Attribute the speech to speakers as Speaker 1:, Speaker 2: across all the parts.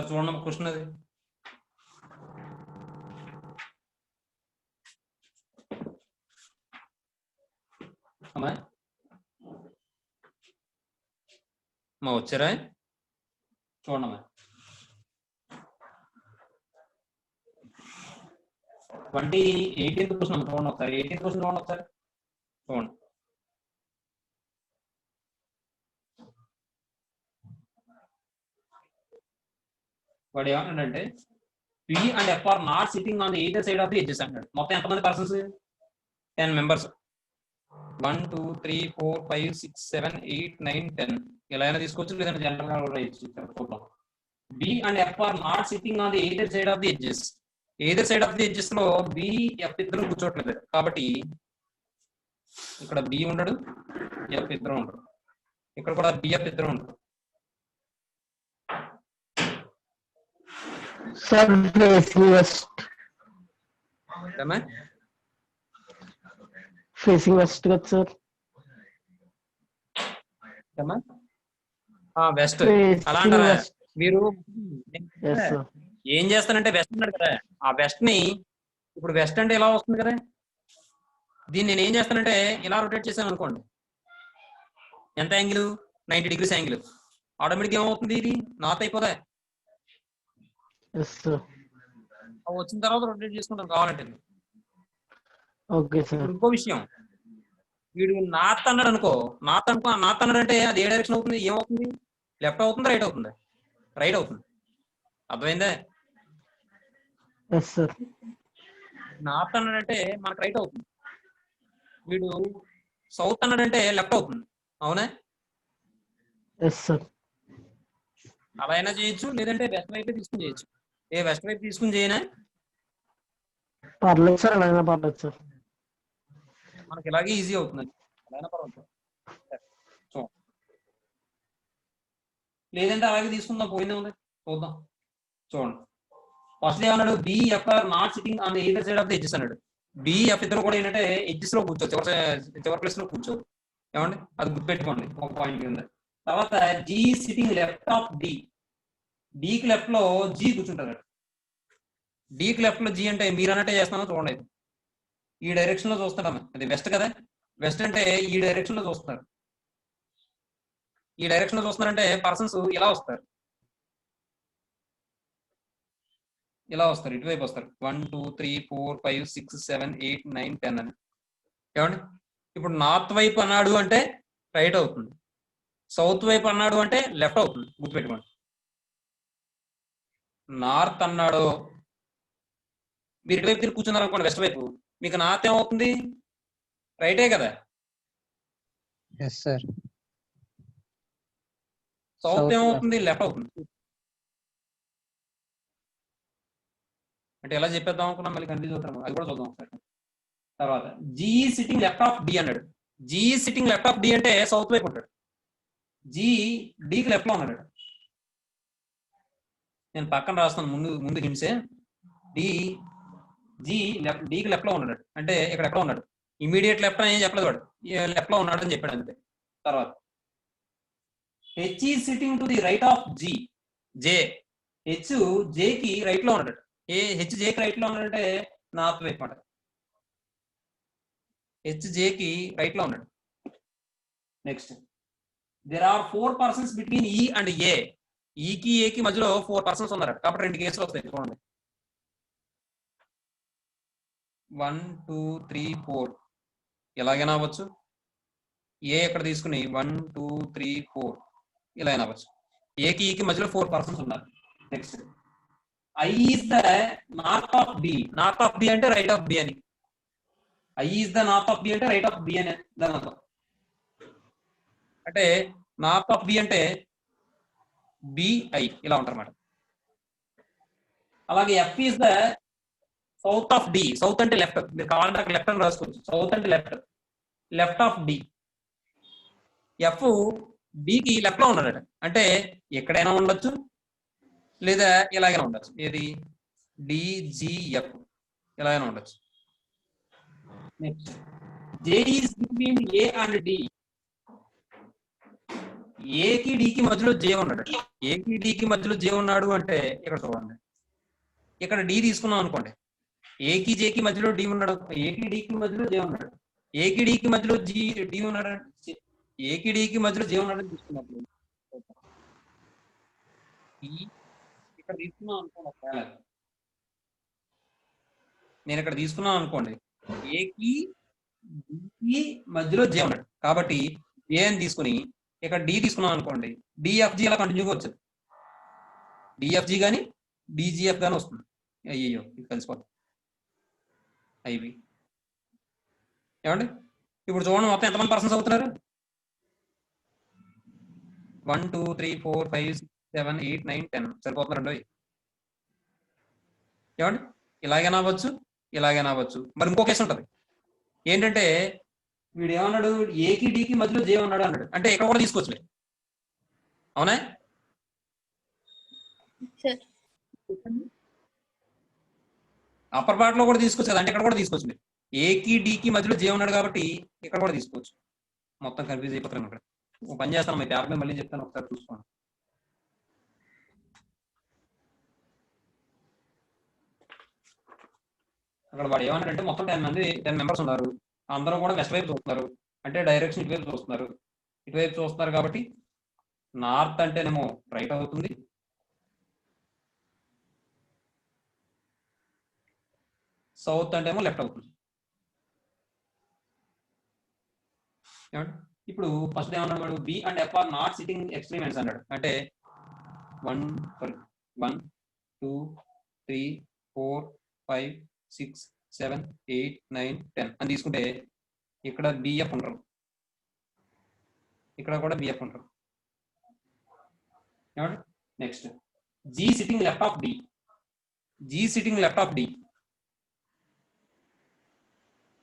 Speaker 1: చూడండి క్వశ్చన్ అది. అమ్మా వచ్చారా? చూడమ్మా 18th క్వశ్చన్ చూడండి ఒకసారి. 18th క్వశ్చన్ చూడండి ఒకసారి. చూడండి. వాడు ఏమంటాడంటే P and F are not sitting on either side of the edges అంటాడు. మొత్తం ఎంతమంది పర్సన్స్? 10 మెంబర్స్. 1 2 3 4 5 6 7 8 9 10 ఇలా అయినా తీసుకోవచ్చు, లేదంటే జనరల్ గా కూడా చూద్దాం. B and F are not sitting on the either side of the edges. either side of the edges లో B F ఇద్దరు కూర్చోట్లేదు కాబట్టి ఇక్కడ B ఉండడు, F ఇద్దరు ఉండరు. ఇక్కడ కూడా B F ఇద్దరు ఉండరు.
Speaker 2: Sir, facing west. Facing west కదా sir.
Speaker 1: వెస్ట్ అలా అంటారా మీరు? ఏం చేస్తానంటే వెస్ట్ అన్నాడు కదా, ఆ వెస్ట్ ని ఇప్పుడు వెస్ట్ అంటే ఇలా వస్తుంది కదా, దీన్ని నేను ఏం చేస్తానంటే ఇలా రొటేట్ చేశాను అనుకోండి. ఎంత యాంగిల్? 90 degrees angle. ఆటోమేటిక్ ఏమవుతుంది? ఇది నార్త్ అయిపోదా? వచ్చిన తర్వాత రొటేట్ చేసుకుంటాం కావాలంటే. ఇంకో విషయం, వీడు నార్త్ అన్నాడు అనుకో, నార్త్ అన్నాడు అంటే అది ఏ డైరెక్షన్ అవుతుంది? ఏమవుతుంది? లెఫ్ట్ అవుతుందా రైట్ అవుతుందా? రైట్ అవుతుంది. అర్థమైందా? నార్త్ అన్నాడంటే మనకు రైట్ అవుతుంది. వీడు సౌత్ అన్నాడంటే లెఫ్ట్ అవుతుంది. అవునా? అలా అయినా చేయొచ్చు, లేదంటే వెస్ట్ వైపు తీసుకుని చేయొచ్చు. వెస్ట్ వైపు తీసుకుని చేయనా?
Speaker 2: పర్లేదు సార్, అలా అయినా పర్లేదు సార్.
Speaker 1: మనకి ఇలాగే ఈజీ అవుతుంది. అలా అయినా పర్వాలేదు. లేదంటే అలాగే తీసుకుందాం, పోయిందే ఉంది. చూద్దాం. చూడండి, ఫస్ట్ ఏమన్నాడు? BF are not sitting on the either side of the edges అన్నాడు. BF ఇద్దరు కూడా ఏంటంటే ఎడ్జెస్ లో కూర్చోవచ్చు, చివరి ప్లేస్ లో కూర్చోవచ్చు. ఏమండి? అది గుర్తుపెట్టుకోండి ఒక పాయింట్ ఉంది. తర్వాత G sitting left of D. Dకి లెఫ్ట్ లో G కూర్చుంటారు. Dకి లెఫ్ట్ లో G అంటే మీరు అన్నట్టే చేస్తాను. చూడండి, ఈ డైరెక్షన్ లో చూస్తాం. అది వెస్ట్ కదా, వెస్ట్ అంటే ఈ డైరెక్షన్ లో చూస్తారు. ఈ డైరెక్షన్ లో చూస్తున్నారంటే పర్సన్స్ ఇలా వస్తారు, ఇలా వస్తారు, ఇటువైపు వస్తారు. 1 2 3 4 5 6 7 8 9 10 అని. ఏమండి? ఇప్పుడు నార్త్ వైపు అన్నాడు అంటే రైట్ అవుతుంది, సౌత్ వైపు అన్నాడు అంటే లెఫ్ట్ అవుతుంది. గుర్తుపెట్టుకోండి. నార్త్ అన్నాడు, మీరు ఇటువైపు తిరిగి కూర్చున్నారు అనుకోండి వెస్ట్ వైపు, మీకు నార్త్ ఏమవుతుంది? రైటే కదా. సౌత్ ఏమవుతుంది? లెఫ్ట్ అవుతుంది. అంటే ఎలా చెప్పేద్దాం అనుకున్నాం, మళ్ళీ కన్ఫ్యూజ్ అవుతాము. అది కూడా చూద్దాం ఒకసారి. తర్వాత G sitting left of D అన్నాడు. G sitting left of D అంటే సౌత్ వైపు ఉంటాడు. G Dకి లెఫ్ట్ లో ఉన్నాడు. నేను పక్కన రాస్తాను ముందు హింసే. G Dకి లెఫ్ట్ లో ఉన్నాడు అంటే ఇక్కడ ఎక్కడ ఉన్నాడు? ఇమీడియట్ లెఫ్ట్ అని ఏం చెప్పలేదు వాడు, లెఫ్ట్ లో ఉన్నాడు అని చెప్పాడు అంతే. తర్వాత H is sitting to the right of G. H Jకి రైట్ లో ఉన్నాడు. H Jకి రైట్ లో ఉన్నాడంటే నార్త్ వైపు మాట. H Jకి రైట్ లో ఉన్నాడు. Next, there are 4 persons between E and A. ఈకి ఏకి మధ్యలో 4 పర్సన్స్ ఉన్నారు కాబట్టి 2 కేసులు వస్తాయి. చూడండి, 1 2 3 4 ఎలాగైనా అవ్వచ్చు. ఏ ఇక్కడ తీసుకుని 1 2 3 4 ఇలా అయినా అవ్వచ్చు. ఏకి ఈకి మధ్యలో 4 పర్సన్స్ ఉన్నారు. Next, I is the north of B. North of B అంటే రైట్ ఆఫ్ B అని. I is the north of B అంటే రైట్ ఆఫ్ B అని దాని అర్థం. అంటే నార్త్ ఆఫ్ B అంటే BI ఇలా ఉంటారు అన్నమాట. అలాగే F is the south of D. South అంటే లెఫ్ట్, మీరు కావాలంటే అక్కడ లెఫ్ట్ అని రాసుకోవచ్చు. సౌత్ అంటే లెఫ్ట్ ఆఫ్ D. F Dకి లెఫ్ట్ లో ఉన్నాడట అంటే ఎక్కడైనా ఉండొచ్చు, లేదా ఇలాగైనా ఉండొచ్చు. ఏది? DGF ఇలాగైనా ఉండొచ్చు. Next, J is between A and D. ఏకి డికి మధ్యలో జే ఉన్నాడు. ఏకి డికి మధ్యలో జే ఉన్నాడు అంటే ఇక్కడ చూడండి, ఇక్కడ డి తీసుకున్నాం అనుకోండి. ఏకి జేకి మధ్యలో డి ఉన్నాడు, ఏకి డికి మధ్యలో జే ఉన్నాడు. ఏకి డికి మధ్యలో డి ఉన్నాడు, ఏకి డికి మధ్యలో జే ఉన్నాడు తీసుకున్నప్పుడు ఇక్కడ తీసుకున్నాం అనుకోండి. ఒకవేళ నేను ఇక్కడ తీసుకున్నాను అనుకోండి, ఏకి డికి మధ్యలో జే ఉన్నాడు కాబట్టి ఏ అని తీసుకుని ఇక్కడ డి తీసుకున్నాం అనుకోండి, డిఎఫ్జి అలా కంటిన్యూగా వచ్చేది. డిఎఫ్జి కానీ డిజిఎఫ్ కానీ వస్తుంది. అయ్యో ఇది కలిసిపోతుంది ఐవి. ఏమండి ఇప్పుడు చూడండి మొత్తం ఎంతమంది పర్సన్స్ అవుతున్నారు? 1 2 3 4 5 6 7 8 9 10 సరిపోతున్నారండి. ఏమండి ఇలాగైనా అవ్వచ్చు, ఇలాగైనా అవ్వచ్చు. మరి ఇంకో కేసు ఉంటుంది ఏంటంటే, వీడు ఏమన్నాడు, ఏకి డికి మధ్యలో జే ఉన్నాడు అన్నాడు అంటే ఇక్కడ కూడా తీసుకోవచ్చు. అవునా? అప్పర్ పార్ట్ లో కూడా తీసుకోవచ్చు కదా, అంటే ఇక్కడ కూడా తీసుకోవచ్చు. మీరు ఏకి డికి మధ్యలో జే ఉన్నాడు కాబట్టి ఇక్కడ కూడా తీసుకోవచ్చు. మొత్తం కన్ఫ్యూజ్ అయిపోతారు ఇక్కడ. ఒక పని చేస్తాను, మీ పేపర్ మీద మళ్ళీ చెప్తాను, ఒకసారి చూసుకోండి. అక్కడ వాడు ఏమన్నాడంటే మొత్తం 10 మెంబర్స్ ఉన్నారు, అందరూ కూడా వెస్ట్ వైపు చూస్తున్నారు, అంటే డైరెక్షన్ ఇటువైపు చూస్తున్నారు. ఇటువైపు చూస్తున్నారు కాబట్టి నార్త్ అంటేనేమో రైట్ అవుతుంది, సౌత్ అంటేమో లెఫ్ట్ అవుతుంది. ఇప్పుడు ఫస్ట్ ఏమన్నాడు వాడు, B and F are not sitting experiments అన్నాడు. అంటే 1 2 3 4 5 6 7 8 9 10 అని తీసుకుంటే ఇక్కడ బిఎఫ్ ఉంటారు, ఇక్కడ కూడా బిఎఫ్ ఉంటారు. Next G sitting left of D, G sitting left of D,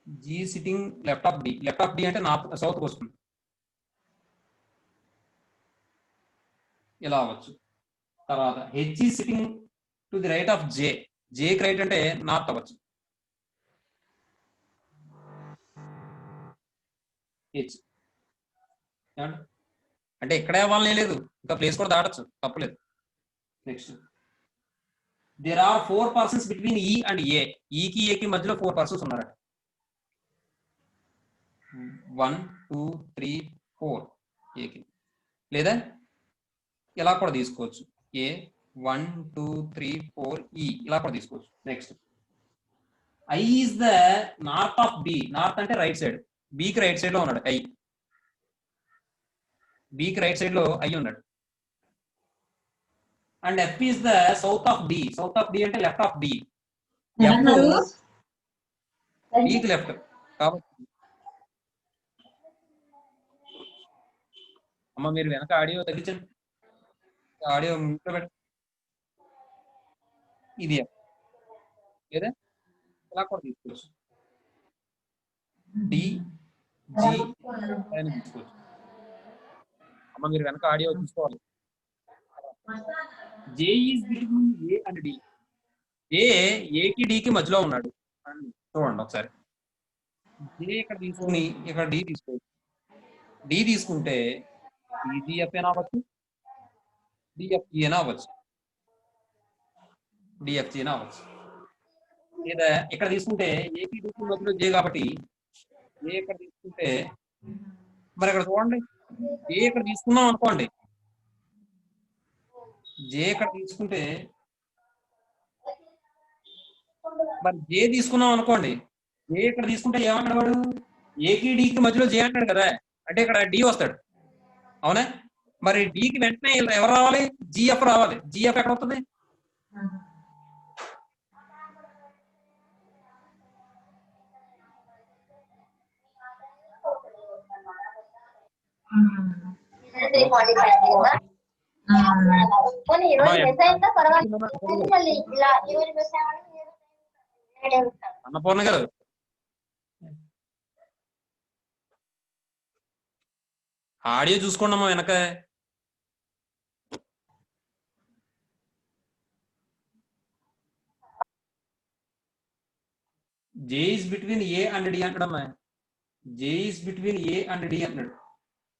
Speaker 1: G sitting left of D. Left of D అంటే నార్త్ సౌత్ వస్తుంది, ఇలా అవ్వచ్చు. తర్వాత H is sitting to the right of J, జేకి రైట్ అంటే north అవ్వచ్చు. హెచ్ అంటే ఇక్కడే అవ్వాలని లేదు, ఇంకా ప్లేస్ కూడా దాటచ్చు, తప్పలేదు. Next there are 4 persons between E and A, ఈకి ఏకి మధ్యలో 4 పర్సన్స్ ఉన్నారట. 1 2 3 4 ఏకి, లేదా ఇలా కూడా తీసుకోవచ్చు, ఏ 1 2 3 4 ఈ ఇలా కూడా తీసుకోవచ్చు. Next I is the north of B, north అంటే రైట్ సైడ్, బికి రైట్ సైడ్ లో ఉన్నాడు ఐ, బికి రైట్ సైడ్ లో ఐ ఉన్నాడు. And F is the south of D, south of D అంటే లెఫ్ట్ ఆఫ్ డి, బికి లెఫ్ట్ కాబట్టి అమ్మ మీరు వెనక ఆడియో తగ్గించండి, ఆడియో మ్యూట్లో పెట్టండి. ఇది లేదా ఇలా కూడా తీసుకోవచ్చు, డి జి అని తీసుకోవచ్చు. అమ్మ మీరు వెనక ఆడియో తీసుకోవాలి. J is between A and D, A ఏకి డికి మధ్యలో ఉన్నాడు చూడండి ఒకసారి. జే ఇక్కడ తీసుకుని ఇక్కడ డి తీసుకోవచ్చు, డి తీసుకుంటే డిజిఎఫ్ అయినా అవ్వచ్చు, డిఎఫ్జి అయినా అవ్వచ్చు, డిఎఫ్జి అయినా అవ్వచ్చు. లేదా ఇక్కడ తీసుకుంటే ఏపీ డికి మధ్యలో జే కాబట్టి ఏ ఇక్కడ తీసుకుంటే, మరి ఇక్కడ చూడండి ఏ ఇక్కడ తీసుకున్నాం అనుకోండి, జే ఇక్కడ తీసుకుంటే, మరి జే తీసుకున్నాం అనుకోండి, జే ఇక్కడ తీసుకుంటే ఏమంటాడు వాడు, ఏకి డికి మధ్యలో జే అంటాడు కదా, అంటే ఇక్కడ డి వస్తాడు. అవునా? మరి డికి వెంటనే ఎవరు రావాలి, జిఎఫ్ రావాలి. జిఎఫ్ ఎక్కడ వస్తుంది, అన్నపూర్ణ గారు ఆడియో చూసుకోండి అమ్మా వెనక. J is between A and D అంటాడమ్మా, J is between A and D అంటున్నాడు.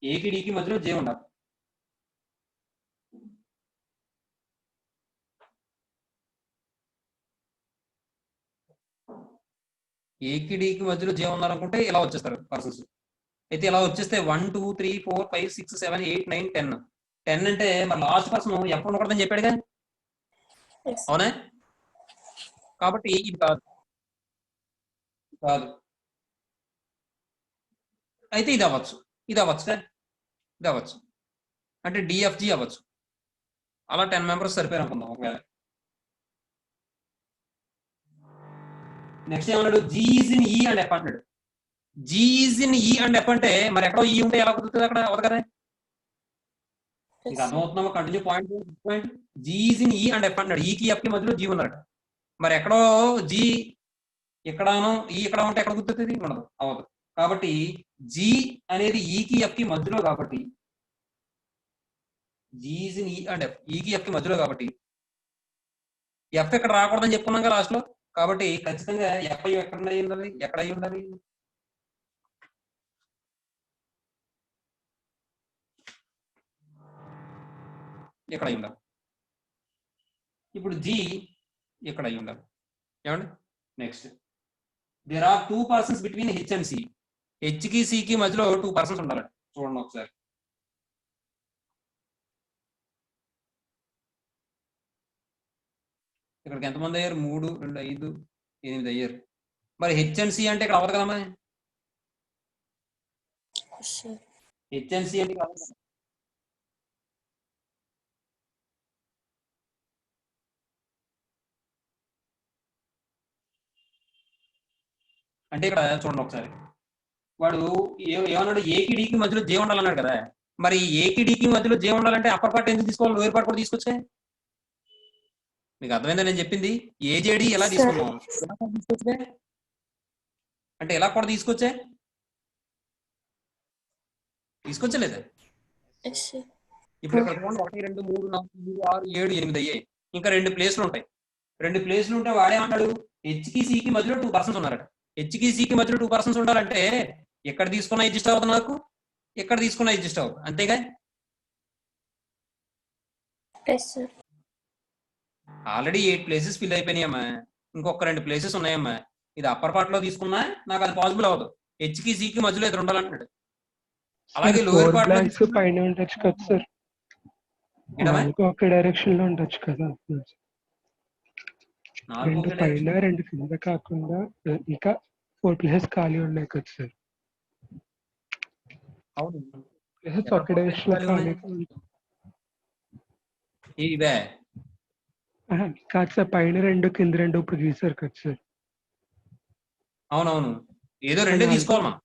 Speaker 1: ఏకి డికి మధ్యలో జే ఉండాలి. ఏకి డీకి మధ్యలో జే ఉన్నారనుకుంటే ఇలా వచ్చేస్తారు పర్సన్స్. అయితే ఇలా వచ్చేస్తే 1 2 3 4 5 6 7 8 9 10 10 అంటే మరి లాస్ట్ పర్సన్ ఎఫ్ ఉండకూడదని చెప్పాడుగా,
Speaker 3: Yes.
Speaker 1: అవునా? కాబట్టి ఇది కాదు కాదు. అయితే ఇది అవ్వచ్చు, ఇది అవ్వచ్చు సార్, ఇది అవ్వచ్చు. అంటే డిఎఫ్జి అవ్వచ్చు. అలా 10 మెంబర్స్ సరిపోయారు అనుకుందాం ఒకవేళ. నెక్స్ట్ ఏమన్నాడు, G is in E and F అంటున్నాడు. G is in E and F అంటే మరి ఎక్కడో ఈ ఉంటే ఎలా కుదురుతుంది అక్కడ, అవదు కదా.
Speaker 3: Yes,
Speaker 1: మీకు
Speaker 3: sir.
Speaker 1: అర్థమవుతున్నామా? Continue point G is in E and F అంటున్నాడు. ఈకి ఎఫ్ కి మధ్యలో జీ ఉన్నాడు. మరి ఎక్కడో జీ ఇక్కడను ఈ ఇక్కడ ఉంటే ఎక్కడ కుదురుతుంది, ఉండదు, అవదు. కాబట్టి జీ అనేది ఈకి ఎఫ్ కి మధ్యలో కాబట్టి, G is in E and F, ఈకి ఎఫ్ కి మధ్యలో కాబట్టి ఎఫ్ ఇక్కడ రాకూడదని చెప్పుకున్నాం కదా లాస్ట్ లో. కాబట్టి ఖచ్చితంగా ఎఫ్ ఎక్కడ అయి ఉండాలి, ఎక్కడ అయి ఉండాలి, ఎక్కడ అయి ఉండాలి. ఇప్పుడు జీ ఎక్కడ అయి ఉండాలి, ఏమండి? Next there are 2 persons between H and C. H కి సి కి మధ్యలో 2 పర్సన్స్ ఉండాలి. చూడండి ఒకసారి. ఇక్కడికి ఎంతమంది అయ్యారు? 3 2 5 8 అయ్యారు. మరి హెచ్ అండ్ సి అంటే ఇక్కడ అవ్వదు కదమ్మా.
Speaker 3: Yes, sir.
Speaker 1: H and C అంటే ఇక్కడ అవ్వదు కదా. అంటే ఇక్కడ చూడండి ఒకసారి. వాడు ఏమన్నాడు, ఏకి డీకి మధ్యలో జే ఉండాలన్నాడు కదా. మరి ఏకి డీకి మధ్యలో జే ఉండాలంటే అప్పర్ పార్ట్ ఎందుకు తీసుకోవాలి, లోయర్ పార్ట్ కూడా తీసుకొచ్చే. మీకు అర్థమైందా నేను చెప్పింది? ఏజేడి ఎలా
Speaker 3: Sir.
Speaker 1: తీసుకున్నాం, ఎలా కూడా తీసుకొచ్చే, అంటే ఎలా కూడా తీసుకొచ్చే, తీసుకొచ్చలేదా?
Speaker 3: Yes, sir.
Speaker 1: ఇప్పుడు ఇక్కడ చూడండి 1 2 3 4 5 6 7 8 అయ్యాయి. ఇంకా 2 ప్లేస్లు ఉంటాయి. 2 ప్లేస్లు ఉంటే వాడేమన్నాడు, హెచ్ కి సికి మధ్యలో 2 పర్సన్స్ ఉన్నారట. హెచ్ కి సికి మధ్యలో 2 పర్సన్స్ ఉండాలంటే ఎక్కడ తీసుకున్నా అడ్జస్ట్ అవుతుంది నాకు, ఎక్కడ తీసుకున్నా అడ్జస్ట్ అవుతుంది, అంతేగా.
Speaker 3: Yes, sir.
Speaker 1: Already 8 places fill అయిపోయినాయమ్మా, ఇంకొక 2 ప్లేసెస్ ఉన్నాయమ్మా. ఇది అప్పర్ పార్ట్ లో తీసుకున్నా నాకు అది పాసిబుల్ అవ్వదు. హెచ్ కి సికి మధ్యలో ఇద్దరు ఉండాలంటున్నాడు. అలాగే లోయర్ పార్ట్ లో
Speaker 4: బ్లాంక్స్ పైన ఉండొచ్చు కదా సార్, నాలుగు ఒకే డైరెక్షన్ లో ఉండొచ్చు కదా. రెండు పైన రెండు కింద కాకుండా ఇంకా 4 ప్లేసెస్ ఖాళీ ఉన్నాయి కదా సార్.
Speaker 1: అవును,
Speaker 4: ప్లేసెస్ ఒకే డైరెక్షన్ లో ఖాళీ
Speaker 1: ఇవే
Speaker 4: కాదు సార్, పైన రెండు కింద రెండు ఇప్పుడు గీసారు కదా సార్.
Speaker 1: అవునవును, ఏదో రెండే తీసుకోవాలి మనం.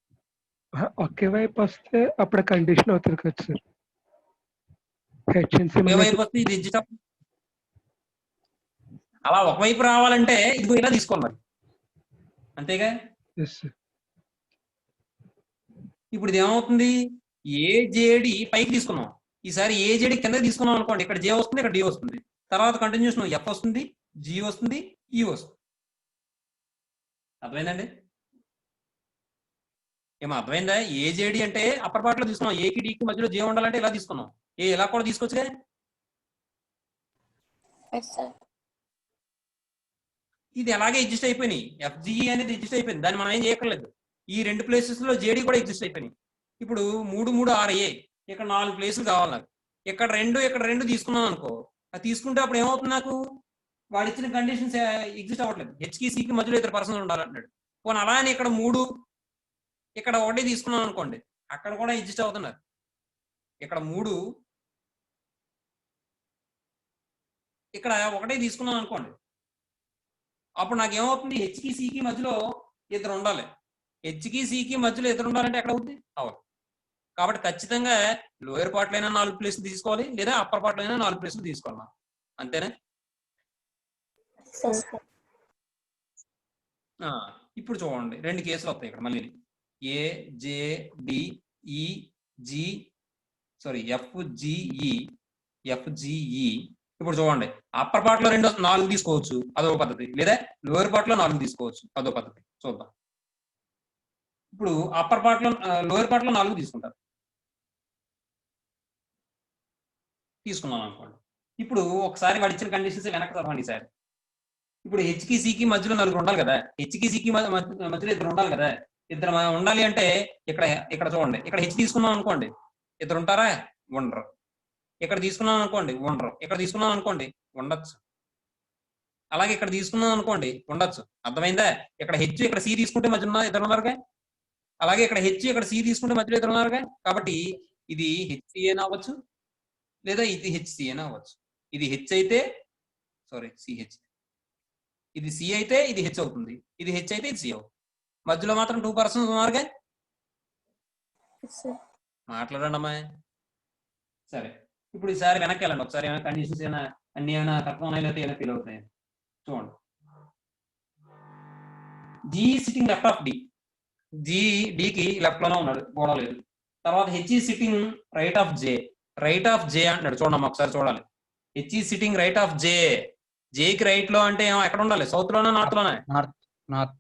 Speaker 4: ఒకే వైపు వస్తే అప్పుడు కండిషన్ అవుతుంది కదా సార్.
Speaker 1: ఒకే వైపు వస్తే ఇది adjust అవ్వదు. అలా ఒకవైపు రావాలంటే ఇదిగో ఇలా తీసుకోవాలి మరి, అంతేగా. ఇప్పుడు ఇది ఏమవుతుంది, ఏజేడి పైకి తీసుకున్నాం, ఈసారి ఏజేడి కింద తీసుకున్నాం అనుకోండి. ఇక్కడ జే వస్తుంది, ఇక్కడ డి వస్తుంది, తర్వాత కంటిన్యూషన్ ఎఫ్ వస్తుంది, జి వస్తుంది, ఈ వస్తుంది. అర్థమైందండి? ఏమో అర్థమైందా? ఏజేడి అంటే అప్పర్ పార్ట్ లో తీసుకున్నాం, ఏకి డికి మధ్యలో జే ఉండాలంటే ఇలా తీసుకున్నాం. ఇలా కూడా తీసుకోవచ్చుగా.
Speaker 3: Yes, sir.
Speaker 1: ఇది అలాగే ఎగ్జిస్ట్ అయిపోయినాయి. ఎఫ్జిఈ అనేది ఎగ్జిస్ట్ అయిపోయింది, దాన్ని మనం ఏం చేయక్కర్లేదు. ఈ 2 ప్లేసెస్ లో జేడి కూడా ఎగ్జిస్ట్ అయిపోయినాయి. ఇప్పుడు 3 3 6 అయ్యాయి. ఇక్కడ 4 ప్లేసులు కావాలి నాకు. ఇక్కడ 2 తీసుకున్నాం అనుకో, అది తీసుకుంటే అప్పుడు ఏమవుతుంది, నాకు వాడు ఇచ్చిన కండిషన్స్ ఎగ్జిస్ట్ అవ్వట్లేదు. హెచ్కి సికి మధ్యలో ఇద్దరు పర్సన్స్ ఉండాలంటున్నాడు. పోనీ అలా అని ఇక్కడ 3 ఇక్కడ 1 తీసుకున్నాం అనుకోండి, అక్కడ కూడా ఎగ్జిస్ట్ అవుతున్నారు. ఇక్కడ 3 ఇక్కడ 1 తీసుకున్నాం అనుకోండి, అప్పుడు నాకు ఏమవుతుంది, హెచ్కి సికి మధ్యలో ఇద్దరు ఉండాలి. హెచ్కి సికి మధ్యలో ఇద్దరు ఉండాలంటే ఎక్కడ అవుతుంది, అవును. కాబట్టి ఖచ్చితంగా లోయర్ పార్ట్ లో అయినా 4 ప్లేసులు తీసుకోవాలి, లేదా అప్పర్ పార్ట్ లో అయినా 4 ప్లేసులు తీసుకోవాలి, అంతేనా?
Speaker 3: Yes, sir.
Speaker 1: ఇప్పుడు చూడండి 2 కేసులు వస్తాయి ఇక్కడ మళ్ళీ. ఎఫ్జిఈ. ఇప్పుడు చూడండి, అప్పర్ పార్ట్ లో 4 తీసుకోవచ్చు, అదో పద్ధతి, లేదా లోయర్ పార్ట్ లో 4 తీసుకోవచ్చు, అదో పద్ధతి. చూద్దాం. ఇప్పుడు అప్పర్ పార్ట్ లో లోయర్ పార్ట్ లో 4 తీసుకుంటారు, తీసుకున్నాం అనుకోండి. ఇప్పుడు ఒకసారి వాడు ఇచ్చిన కండిషన్స్ వెనక్కి చదవండి సార్. ఇప్పుడు హెచ్కి సికి మధ్యలో నలుగురు ఉండాలి కదా, హెచ్కి సికి మధ్యలో ఇద్దరు ఉండాలి కదా. ఇద్దరు ఉండాలి అంటే ఇక్కడ ఇక్కడ చూడండి, ఇక్కడ హెచ్ తీసుకున్నాం అనుకోండి, ఇద్దరు ఉంటారా? ఉండరు. ఇక్కడ తీసుకున్నాం అనుకోండి, ఉండరు. ఇక్కడ తీసుకున్నాం అనుకోండి, ఉండొచ్చు. అలాగే ఇక్కడ తీసుకున్నాం అనుకోండి, ఉండొచ్చు. అర్థమైందా? ఇక్కడ హెచ్ ఇక్కడ సి తీసుకుంటే మధ్యలో ఇద్దరు ఉన్నారుగా, అలాగే ఇక్కడ హెచ్ ఇక్కడ సి తీసుకుంటే మధ్యలో ఇద్దరు ఉన్నారుగా. కాబట్టి ఇది హెచ్సిఏనా అవ్వచ్చు, లేదా ఇది హెచ్సిఏనా అవ్వచ్చు. ఇది హెచ్ అయితే సారీ సిహెచ్, ఇది సి అయితే ఇది హెచ్ అవుతుంది, ఇది హెచ్ అయితే ఇది సి అవుతుంది. మధ్యలో మాత్రం 2 పర్సన్స్ ఉన్నారుగా.
Speaker 3: Yes, sir.
Speaker 1: మాట్లాడండి అమ్మాయి. సరే, ఇప్పుడు ఈసారి వెనక్కి వెళ్ళండి ఒకసారి. ఏమైనా కండిషన్స్ ఏమైనా అన్ని ఏమైనా తక్కువ ఉన్నాయి, లేకపోతే ఏమైనా ఫీల్ అవుతాయి చూడండి. G sitting left of D, G డికి లెఫ్ట్ లోనే ఉన్నాడు, గోడ లేదు. తర్వాత H sitting right of J, right of J అంటున్నాడు. చూడమ్మా ఒకసారి చూడాలి. H sitting right of J, జేకి రైట్ లో అంటే ఎక్కడ ఉండాలి? సౌత్ లోనే నార్త్ లోనే?
Speaker 5: నార్త్.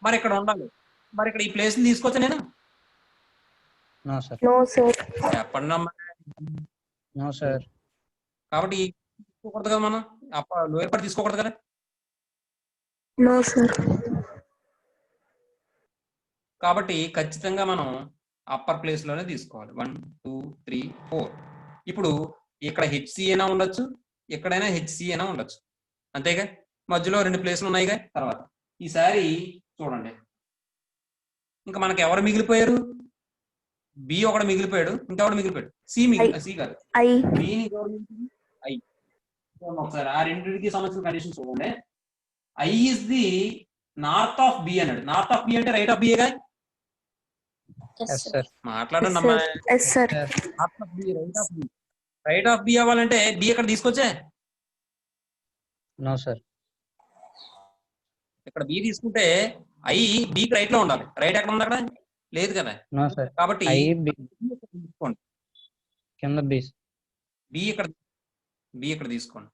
Speaker 1: మరి ఇక్కడ ఉండాలి. మరి ఇక్కడ ఈ ప్లేస్ తీసుకొచ్చా నేను?
Speaker 5: No sir.
Speaker 3: No, sir.
Speaker 1: చెప్పండి అమ్మా.
Speaker 5: No sir.
Speaker 1: కాబట్టి తీసుకోకూడదు కదా మనం, లోయర్ పార్ట్ తీసుకోకూడదు కదా.
Speaker 3: No, sir.
Speaker 1: కాబట్టి ఖచ్చితంగా మనం అప్పర్ ప్లేస్ లోనే తీసుకోవాలి. 1 2 3 4. ఇప్పుడు ఇక్కడ హెచ్సి అయినా ఉండొచ్చు, ఎక్కడైనా హెచ్సి అయినా ఉండొచ్చు, అంతేగా. మధ్యలో 2 ప్లేసులు ఉన్నాయిగా. తర్వాత ఈసారి చూడండి, ఇంకా మనకి ఎవరు మిగిలిపోయారు? బి ఒకడు మిగిలిపోయాడు, ఇంకెవడు మిగిలిపోయాడు? సి సి కాదు,
Speaker 3: I.
Speaker 1: బిని ఐ. ఒకసారి ఆ రెండింటికి సంబంధించిన కండిషన్ చూడండి. I is the north of B అన్నాడు. నార్త్ ఆఫ్ బి అంటే రైట్ ఆఫ్ బిఏగా.
Speaker 3: Yes,
Speaker 5: yes
Speaker 3: sir.
Speaker 5: సార్.
Speaker 1: మాట్లాడండి
Speaker 3: Yes,
Speaker 1: అమ్మా.
Speaker 3: sir. Yes, sir.
Speaker 1: North of B, right of B. Right of B అవ్వాలంటే బి ఎక్కడ తీసుకొచ్చే?
Speaker 5: No sir.
Speaker 1: ఇక్కడ B తీసుకుంటే ఐ బికి రైట్ లో ఉండాలి. రైట్ ఎక్కడ ఉంది? అక్కడ లేదు కదా.
Speaker 5: No sir.
Speaker 1: కాబట్టి
Speaker 5: ఐ బి
Speaker 1: తీసుకోండి,
Speaker 5: కింద బి.
Speaker 1: బి ఇక్కడ తీసుకోండి.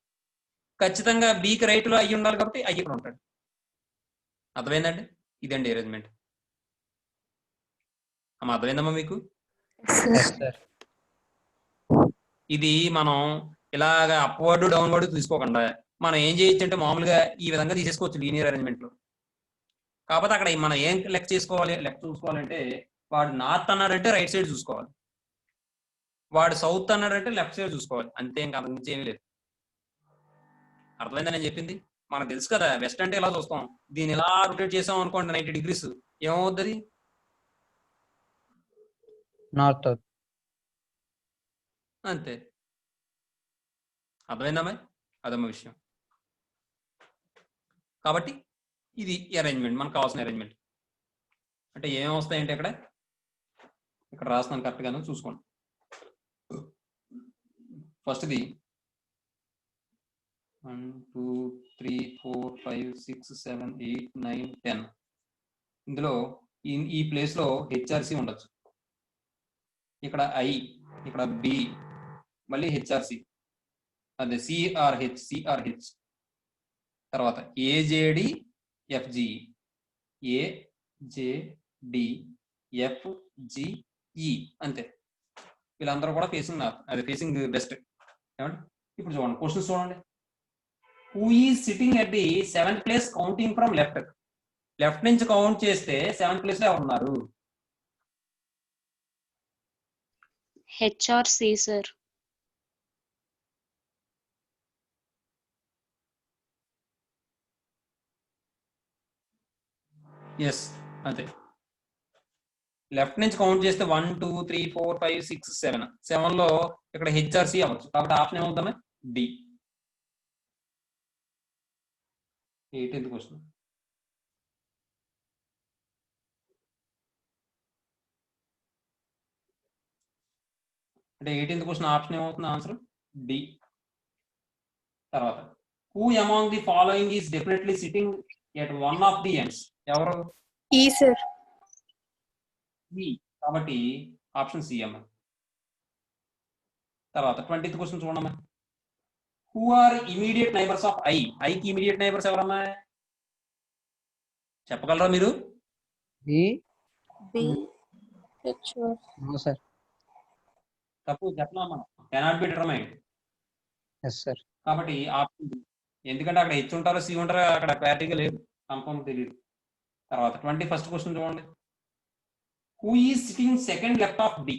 Speaker 1: ఖచ్చితంగా బికి రైట్ లో అయ్యి ఉండాలి కాబట్టి అయ్యి ఇక్కడ ఉంటాడు. అర్థమైందండి? ఇదండి అరేంజ్మెంట్. అమ్మ అర్థమైందమ్మా మీకు?
Speaker 3: Yes, sir.
Speaker 5: Yes sir.
Speaker 1: ఇది మనం ఇలాగ అప్వర్డ్ డౌన్వర్డ్ తీసుకోకుండా మనం ఏం చేయొచ్చు అంటే మామూలుగా ఈ విధంగా తీసేసుకోవచ్చు లీనియర్ అరేంజ్మెంట్ లో. కాకపోతే అక్కడ మనం ఏం లెక్క చూసుకోవాలంటే వాడు నార్త్ అన్నాడంటే రైట్ సైడ్ చూసుకోవాలి, వాడు సౌత్ అన్నాడంటే లెఫ్ట్ సైడ్ చూసుకోవాలి, అంతే. ఇంకా అంతకుమించి ఏమీ లేదు. అర్థమైందా నేను చెప్పింది? మనకు తెలుసు కదా, వెస్ట్ అంటే ఇలా చూస్తాం, దీన్ని ఇలా రొటేట్ చేసాం అనుకోండి 90 degrees, ఏమవుతుంది?
Speaker 5: నార్త్.
Speaker 1: అంతే. అర్థమైందమ్మా? అదమ్మ విషయం. కాబట్టి ఇది అరేంజ్మెంట్, మనకు కావాల్సిన అరేంజ్మెంట్. అంటే ఏం వస్తాయంటే ఇక్కడ రాస్తున్నాను కరెక్ట్ గాను చూసుకోండి. ఫస్ట్ది 1 2 3 4 5 6 7 8 9 10. ఇందులో ఈ ప్లేస్ లో హెచ్ఆర్సి ఉండొచ్చు. ఇక్కడ ఐ, ఇక్కడ బి, మళ్ళీ హెచ్ఆర్సి, అదే సిఆర్హెచ్. తర్వాత ఏజేడి ఎఫ్జి, ఏజేడి ఎఫ్జిఈ, అంతే. వీళ్ళందరూ కూడా ఫేసింగ్ నార్త్, అదే ఫేసింగ్ వెస్ట్. ఏమండి? ఇప్పుడు చూడండి, క్వశ్చన్స్ చూడండి. Who is sitting at the 7th place counting from left? Left నుంచి కౌంట్ చేస్తే 7th ప్లేస్ లో ఎవరున్నారు?
Speaker 6: HRC, sir.
Speaker 1: ఎస్, అంతే. లెఫ్ట్ నుంచి కౌంట్ చేస్తే 1 2 3 4 5 6 7. 7 లో ఇక్కడ హెచ్ఆర్సి అవ్వచ్చు. కాబట్టి ఆప్షన్ ఏమవుతామే? డి. 18th question. అంటే 18th క్వశ్చన్ ఆప్షన్ ఏమవుతుంది? Answer D. తర్వాత who among the following is definitely sitting at one of the ends? ఎవరు?
Speaker 3: E, sir.
Speaker 1: ఈ. కాబట్టి ఆప్షన్ సి అమ్మ. తర్వాత 20th క్వశ్చన్ చూడమ్మా. Who are immediate neighbours of I? ఐకి ఇమీడియట్ నైబర్స్ ఎవరమ్మా? చెప్పగలరా మీరు?
Speaker 5: E.
Speaker 3: B. H.
Speaker 5: No sir.
Speaker 1: తప్పు చెప్పలేం మనం. Cannot be determined.
Speaker 5: Yes sir.
Speaker 1: కాబట్టి ఆప్షన్ ఎందుకంటే అక్కడ హెచ్ ఉంటారో సి ఉంటారో అక్కడ క్లారిటీగా లేదు, కన్ఫర్మ్ తెలియదు. తర్వాత 21st క్వశ్చన్ చూడండి. Who is sitting second left of D?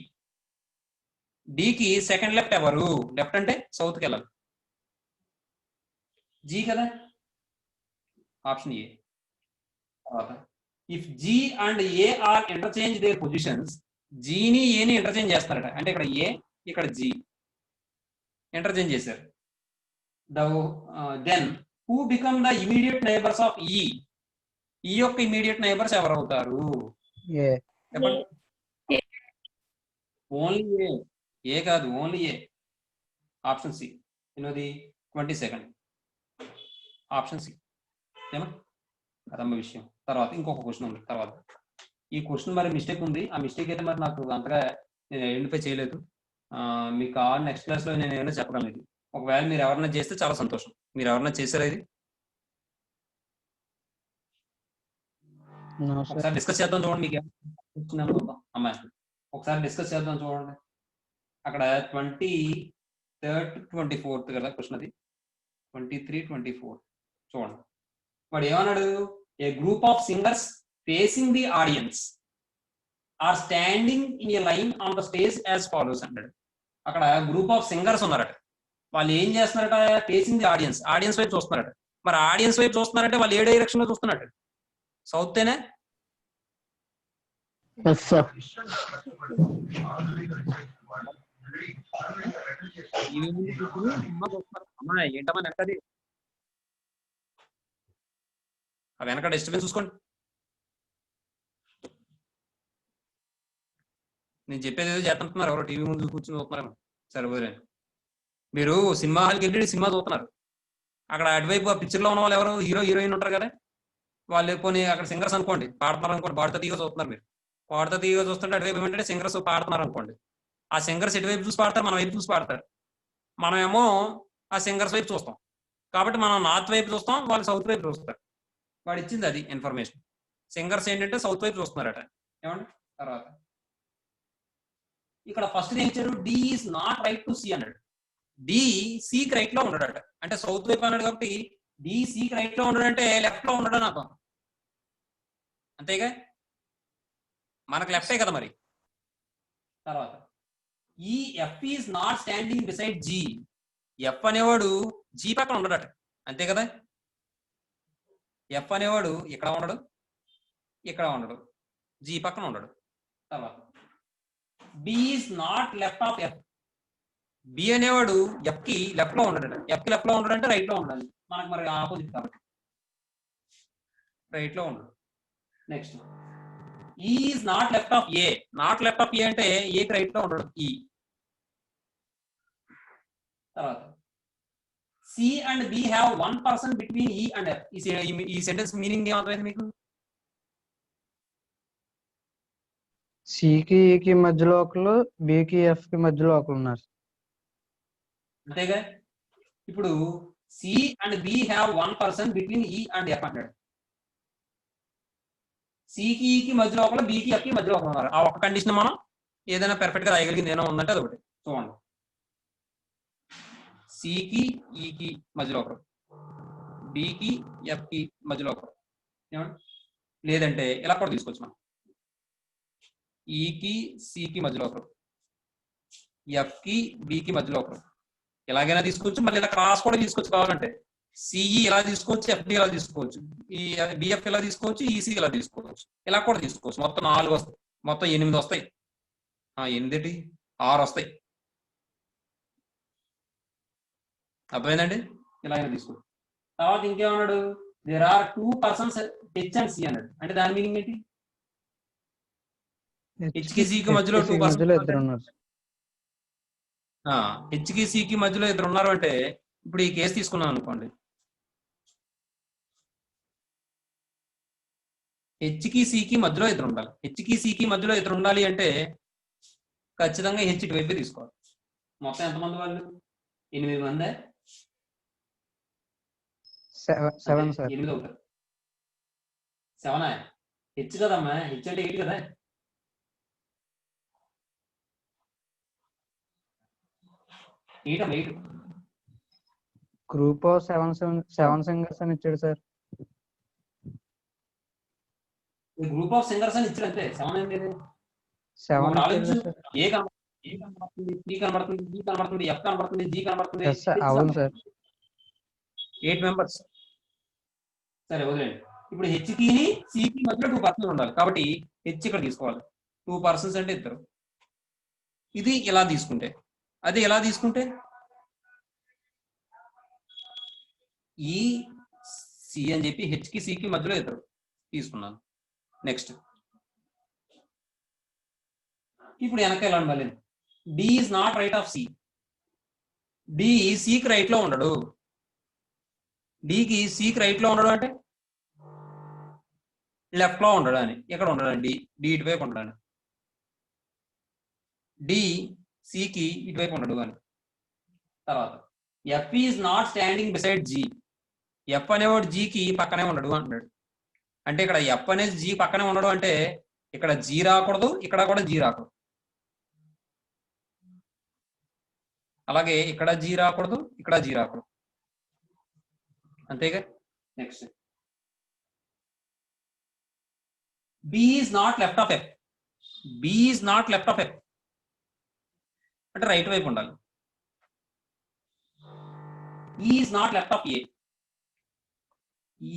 Speaker 1: డికి సెకండ్ లెఫ్ట్ ఎవరు? లెఫ్ట్ అంటే సౌత్కి వెళ్ళాలి. జీ కదా, ఆప్షన్ ఏ. తర్వాత if G and A are interchange their positions, జీని ఏని ఇంటర్చేంజ్ చేస్తారట. అంటే ఇక్కడ ఏ ఇక్కడ జీ ఇంటర్చేంజ్ చేశారు. Then who become the immediate neighbours of E? E యొక్క ఇమీడియట్ నైబర్స్ ఎవరు అవుతారు?
Speaker 5: ఏ
Speaker 1: చెప్పండి.
Speaker 3: ఏ.
Speaker 1: Only A. ఏ కాదు, ఓన్లీ ఏ. Option C. ఎన్నోది? 22nd. Option C. ఏమా అదమ్మ విషయం. తర్వాత ఇంకొక క్వశ్చన్ ఉంది. తర్వాత ఈ క్వశ్చన్ మరి మిస్టేక్ ఉంది. ఆ మిస్టేక్ అయితే మరి నాకు అంతగా నేను ఐడెంటిఫై చేయలేదు. మీకు ఆ నెక్స్ట్ క్లాస్లో నేను ఏమైనా చెప్పగలను. ఒకవేళ మీరు ఎవరైనా చేస్తే చాలా సంతోషం. మీరు ఎవరైనా చేశారా ఇది?
Speaker 5: No sir.
Speaker 1: ఒకసారి డిస్కస్ చేద్దాం చూడండి. మీకు అమ్మాయి ఒకసారి డిస్కస్ చేద్దాం చూడండి. అక్కడ 23rd 24th కదా క్వశ్చన్, అది 23 24 చూడండి. వాడు ఏమన్నాడు? A group of singers facing the audience are standing in a line on the stage as follows అన్నాడు. అక్కడ గ్రూప్ ఆఫ్ సింగర్స్ ఉన్నారట. వాళ్ళు ఏం చేస్తున్నారట? ఫేసింగ్ ది ఆడియన్స్, ఆడియన్స్ వైపు చూస్తున్నారట. మరి ఆడియన్స్ వైపు చూస్తున్నారంటే వాళ్ళు ఏ డైరెక్షన్ లో చూస్తున్నట్టు? సౌతేనే.
Speaker 2: Yes sir.
Speaker 1: అమ్మా ఏంటమ్మా వెనకది? ఆ వెనక డిస్టర్బెన్స్ చూసుకోండి. నేను చెప్పేది ఏదో చేస్తుంటున్నారు, ఎవరో టీవీ ముందు కూర్చొని చూస్తున్నారేమో. సరే వదిలే. మీరు సినిమా హాల్కి వెళ్ళి సినిమా చూస్తున్నారు. అక్కడ అటువైపు ఆ పిక్చర్లో ఉన్న వాళ్ళు ఎవరు? హీరో హీరోయిన్ ఉంటారు కదా, వాళ్ళు పోనీ అక్కడ సింగర్స్ అనుకోండి, పాడుతున్నారు అనుకోండి, పాడుతా తీగ చూస్తున్నారు. మీరు పాడుతా తీగ చూస్తుంటే అటువైపు ఏమంటే సింగర్స్ పాడుతున్నారు అనుకోండి. ఆ సింగర్స్ ఎటువైపు చూసి పాడతారు? మన వైపు చూసి పాడతారు. మనమేమో ఆ సింగర్స్ వైపు చూస్తాం. కాబట్టి మనం నార్త్ వైపు చూస్తాం, వాళ్ళు సౌత్ వైపు చూస్తారు. వాడు ఇచ్చింది అది ఇన్ఫర్మేషన్. సింగర్స్ ఏంటంటే సౌత్ వైపు చూస్తున్నారట. ఏమండి? తర్వాత ఇక్కడ ఫస్ట్ ఏం ఇచ్చారు? D is not right to C అన్నాడు. డి సికి రైట్ లో ఉండడట. అంటే సౌత్ వైపు అన్నాడు కాబట్టి డి సికి రైట్ లో ఉండడంటే లెఫ్ట్ లో ఉండడం నాకు అంతేగా, మనకు లెఫ్టే కదా మరి. తర్వాత ఈ F is not standing beside G. F అనేవాడు జీ పక్కన ఉండడట. అంతే కదా, ఎఫ్ అనేవాడు ఇక్కడ ఉండడు, ఇక్కడ ఉండడు, జీ పక్కన ఉండడు. తర్వాత B is not left of F. B అనేవాడు ఎఫ్ కి లెఫ్ట్ లో ఉండడు. ఎఫ్ కి లెఫ్ట్ లో ఉండడు అంటే రైట్ లో ఉండాలి. మనకు మరి ఆపోజిట్ కాబట్టి రైట్ లో ఉండడు. Next E is not left of A. Not left of A అంటే ఏకి రైట్ లో ఉండడు ఈ. తర్వాత C and B have 1% between E and F. ఈ సెంటెన్స్ మీనింగ్ ఏమవుతుంది మీకు?
Speaker 5: సికి ఈకి మధ్యలో ఒకరు, బికి ఎఫ్ కి మధ్యలో ఒకరు ఉన్నారు.
Speaker 1: అంతేగా. ఇప్పుడు C and B have 1% between E and F అంటాడు. సికి ఈకి మధ్యలో ఒకరు, బికి ఎఫ్ కి మధ్యలో ఒకరు ఉన్నారు. ఆ ఒక్క కండిషన్ మనం ఏదైనా పెర్ఫెక్ట్ గా రాయగలిగింది ఏదైనా ఉందంటే అది ఒకటి చూడండి. సికి ఈకి మధ్యలో ఒకరు, బికి ఎఫ్ కి మధ్యలో ఒకరు. ఏమండి? లేదంటే ఇలా కూడా తీసుకోవచ్చు మనం. ఈకి సికి మధ్యలో ఒకరు, ఎఫ్ కి బికి మధ్యలో ఒకరు. ఎలాగైనా తీసుకోవచ్చు. మళ్ళీ ఇలా క్రాస్ కూడా తీసుకోవచ్చు కావాలంటే. సిఈ ఇలా తీసుకోవచ్చు, ఎఫ్డి ఇలా తీసుకోవచ్చు, ఈ బిఎఫ్ ఇలా తీసుకోవచ్చు, ఈసీ ఇలా తీసుకోవచ్చు. ఇలా కూడా తీసుకోవచ్చు. మొత్తం 4 వస్తాయి, మొత్తం 8 వస్తాయి. 8 6 వస్తాయి. అర్థమైందండి? ఇలా అయినా తీసుకోవచ్చు. తర్వాత ఇంకేమన్నాడు? There are 2 persons H and C అన్నాడు. అంటే దాని మీనింగ్ ఏంటి? హెచ్ కి సికి మధ్యలో 2
Speaker 5: మధ్యలో ఇద్దరు ఉన్నారు.
Speaker 1: హెచ్ కి సికి మధ్యలో ఇద్దరు ఉన్నారు అంటే ఇప్పుడు ఈ కేసు తీసుకున్నాం అనుకోండి. హెచ్ కి సికి మధ్యలో ఇద్దరు ఉండాలి. హెచ్ కి సికి మధ్యలో ఇద్దరు ఉండాలి అంటే ఖచ్చితంగా హెచ్ ఇటువైపు తీసుకోవాలి. మొత్తం ఎంతమంది వాళ్ళు? 8 మందే.
Speaker 5: 7 సార్.
Speaker 1: 8 అవుతారు. 7 హెచ్ కదమ్మా, హెచ్ అంటే 8 కదా. Eight
Speaker 5: group of seven singers అని ఇచ్చాడు సార్.
Speaker 1: గ్రూప్ ఆఫ్ సింగర్స్ అని ఇచ్చారు అంతే. 7 ఏంటి ఇది?
Speaker 5: సెవెన్
Speaker 1: ఒకటి
Speaker 5: ఇచ్చాడు
Speaker 1: ఆలోచించు.
Speaker 5: సార్.
Speaker 1: ఏ కనబడుతుంది, సి కనబడుతుంది, డి కనబడుతుంది, ఎఫ్ కనబడుతుంది, జి కనబడుతుంది,
Speaker 5: ఎస్ సార్, అవును సార్.
Speaker 1: 8 మెంబర్స్. సరే వదిలేండి. ఇప్పుడు హెచ్కి సికి మధ్యలో 2 పర్సన్స్ ఉండాలి. కాబట్టి హెచ్ ఇక్కడ తీసుకోవాలి. 2 పర్సన్స్ అంటే ఇద్దరు. ఇది ఇలా తీసుకుంటే, అదే ఎలా తీసుకుంటే ఈ సి అని చెప్పి హెచ్కి సికి మధ్యలో ఇద్దరు తీసుకున్నాను. నెక్స్ట్ ఇప్పుడు వెనక వెళ్ళండి మళ్ళీ. D is not right of C. D సికి రైట్ లో ఉండడు. డికి సికి రైట్ లో ఉండడు అంటే లెఫ్ట్ లో ఉండడు అని. ఎక్కడ ఉండడండి? డి ఇటువైపు ఉండడు. డి సికి ఇటువైపు ఉండడు అని. తర్వాత F is not standing beside G. F అనేవాడు జీకి పక్కనే ఉండడు అంటున్నాడు. అంటే ఇక్కడ ఎఫ్ అనేది జీ పక్కనే ఉండడు అంటే ఇక్కడ జీ రాకూడదు, ఇక్కడ కూడా జీ రాకూడదు. అలాగే ఇక్కడ జీ రాకూడదు, ఇక్కడ జీ రాకూడదు. అంతేగా. Next B is not left of F. B is not left of F అంటే రైట్ వైపు ఉండాలి. Is not left of A.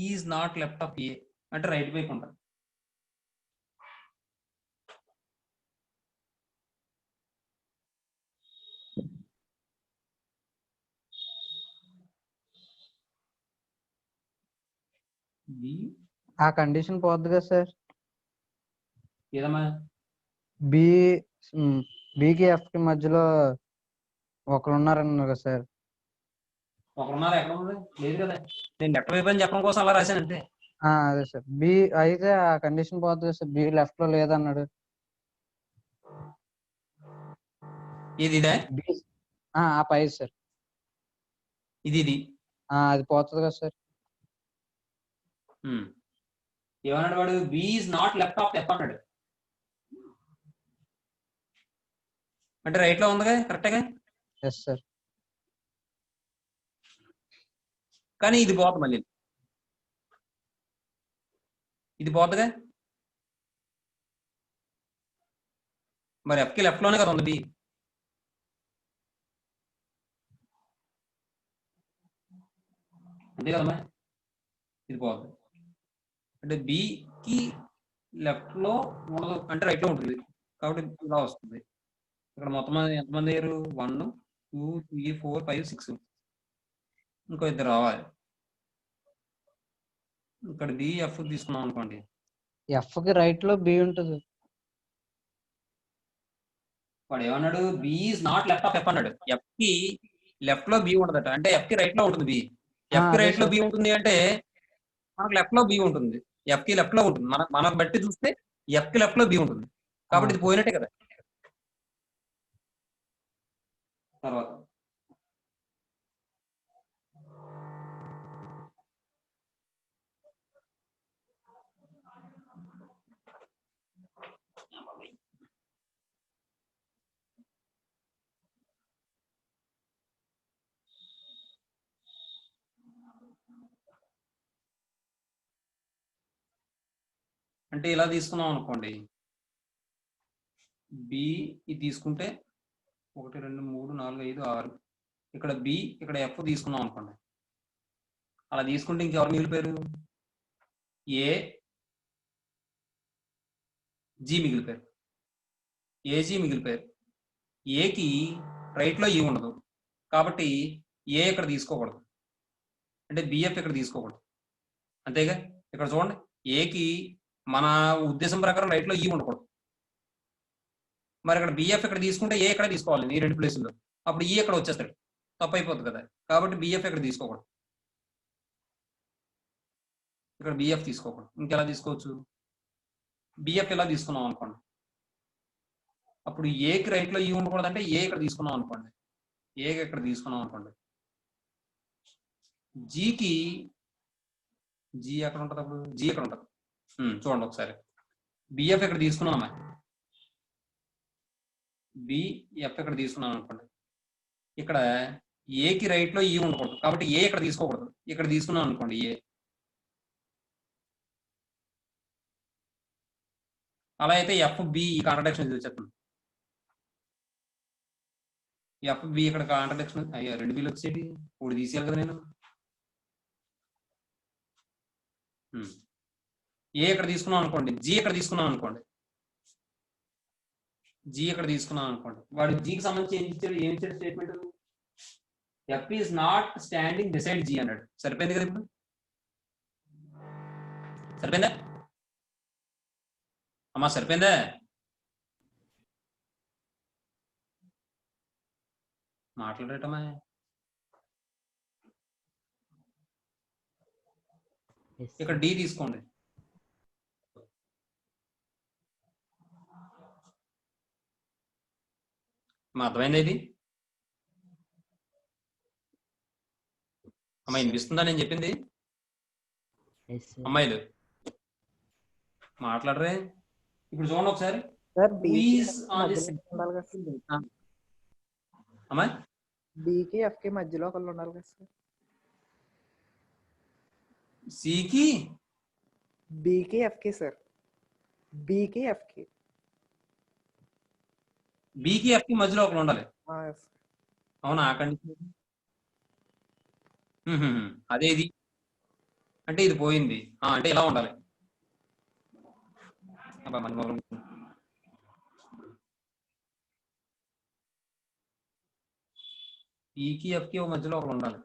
Speaker 1: Is not left of A అంటే రైట్ వైపు ఉండాలి.
Speaker 5: ఆ కండిషన్ పోద్ది కదా సార్.
Speaker 1: ఏదమ్మా?
Speaker 5: బి బికి ఎఫ్ కి మధ్యలో ఒకరు ఉన్నారన్నారు కదా సార్.
Speaker 1: ఒకరున్నారు. ఎక్కడ ఉంది? లేదు కదా. నేను లెఫ్ట్ వైపు అని చెప్పడం కోసం అలా రాశాను అంతే.
Speaker 5: అదే సార్. బి అయితే ఆ కండిషన్ పోద్ది కదా సార్. బి లెఫ్ట్ లో లేదన్నాడు.
Speaker 1: ఇది ఇదే,
Speaker 5: బి ఆ పై సార్.
Speaker 1: ఇది
Speaker 5: అది పోతుంది కదా సార్.
Speaker 1: ఏమన్నాడు వాడు? B is not left of F అన్నాడు. అంటే రైట్ లో ఉందిగా, కరెక్ట్గా.
Speaker 5: Yes sir.
Speaker 1: కానీ ఇది పోతుంది మళ్ళీ. ఇది పోతుందిగా. మరి ఎఫ్కి లెఫ్ట్ లోనే కదా ఉంది బి. అంతే కదమ్మా. ఇది పోతుంది అంటే బికి లెఫ్ట్ లో ఉండదు అంటే రైట్ లో ఉంటుంది. కాబట్టి ఇలా వస్తుంది. ఇక్కడ మొత్తం ఎంతమంది అయ్యారు? 1 2 3 4 5 6. ఇంకో ఇద్దరు రావాలి. ఇక్కడ డి ఎఫ్ తీసుకున్నాం అనుకోండి.
Speaker 5: ఎఫ్ కి రైట్ లో బి ఉంటుంది.
Speaker 1: వాడు ఏమన్నాడు? B is not left of F అన్నాడు. ఎఫ్ కి లెఫ్ట్ లో బి ఉండదట. అంటే ఎఫ్ కి రైట్ లో ఉంటుంది బి. ఎఫ్ కి
Speaker 5: అదే
Speaker 1: రైట్ లో
Speaker 5: సార్.
Speaker 1: బి ఉంటుంది అంటే మనకు లెఫ్ట్ లో బి ఉంటుంది. ఎఫ్ కి లెఫ్ట్ లో ఉంటుంది. మనకు బట్టి చూస్తే ఎఫ్ కి లెఫ్ట్ లో బి ఉంటుంది. కాబట్టి ఇది పోయినట్టే కదా. తర్వాత అంటే ఇలా తీసుకున్నాం అనుకోండి. బి ఇది తీసుకుంటే 1 2 3 4 5 6. ఇక్కడ బి, ఇక్కడ ఎఫ్ తీసుకున్నాం అనుకోండి. అలా తీసుకుంటే ఇంకెవరు మిగిలిపోయారు? ఏ జి మిగిలిపోయారు. ఏజీ మిగిలిపోయారు. ఏకి రైట్ లో ఈ ఉండదు కాబట్టి ఏ ఇక్కడ తీసుకోకూడదు. అంటే బిఎఫ్ ఇక్కడ తీసుకోకూడదు. అంతేగా. ఇక్కడ చూడండి, ఏకి మన ఉద్దేశం ప్రకారం రైట్ లో ఈ ఉండకూడదు. మరి ఇక్కడ బిఎఫ్ ఇక్కడ తీసుకుంటే ఏ ఇక్కడ తీసుకోవాలి ఈ 2 ప్లేసుల్లో. అప్పుడు ఈ ఇక్కడ వచ్చేస్తాడు. తప్పు అయిపోతుంది కదా. కాబట్టి బిఎఫ్ ఇక్కడ తీసుకోకూడదు. ఇక్కడ బిఎఫ్ తీసుకోకూడదు. ఇంకెలా తీసుకోవచ్చు? బిఎఫ్ ఇలా తీసుకున్నాం అనుకోండి. అప్పుడు ఏకి రైట్ లో ఈ ఉండకూడదు అంటే ఏ ఇక్కడ తీసుకున్నాం అనుకోండి. ఏ ఇక్కడ తీసుకున్నాం అనుకోండి. జీకి జీ ఎక్కడ ఉంటుంది? అప్పుడు జీ ఎక్కడ ఉంటుంది? చూడండి ఒకసారి. బిఎఫ్ ఇక్కడ తీసుకున్నామా? బిఎఫ్ ఇక్కడ తీసుకున్నాం అనుకోండి. ఇక్కడ ఏకి రైట్ లో ఈ ఉండకూడదు, కాబట్టి ఏ ఇక్కడ తీసుకోకూడదు. ఇక్కడ తీసుకున్నాం అనుకోండి ఏ. అలా అయితే ఎఫ్ బి ఈ కాంట్రడిక్షన్ వచ్చేస్తుంది. ఎఫ్ బి ఇక్కడ కాంట్రడిక్షన్. అయ్యా 2 బిలు వచ్చేది, ఇప్పుడు తీసేయాలి కదా నేను. ఏ ఇక్కడ తీసుకున్నాం అనుకోండి, జీ ఇక్కడ తీసుకున్నాం అనుకోండి, జీ ఇక్కడ తీసుకున్నాం అనుకోండి, వాడు జీకి సంబంధించి ఏం ఇచ్చాడు statement? F is not standing beside G అన్నాడు. సరిపోయింది కదా ఇప్పుడు? సరిపోయిందా అమ్మా? సరిపోయిందా? మాట్లాడటమా? ఇక్కడ డి తీసుకోండి. మా అర్థమైంది ఇది? అమ్మా వినిపిస్తుందా నేను చెప్పింది? అమ్మాయిలు మాట్లాడరే. ఇప్పుడు చూడండి ఒకసారి. అమ్మాయి
Speaker 6: బికి ఎఫ్ కి మధ్యలో ఒకళ్ళు ఉండాలి కదా సార్.
Speaker 1: సికి
Speaker 6: బికి ఎఫ్ కి సార్. బికి ఎఫ్ కి
Speaker 1: బికి ఎఫ్ కి మధ్యలో ఒకరు ఉండాలి. అవునా? ఆ కండిషన్ అదే ఇది అంటే ఇది పోయింది. అంటే ఇలా ఉండాలి. ఈకి ఎఫ్కి మధ్యలో ఒకరు ఉండాలి.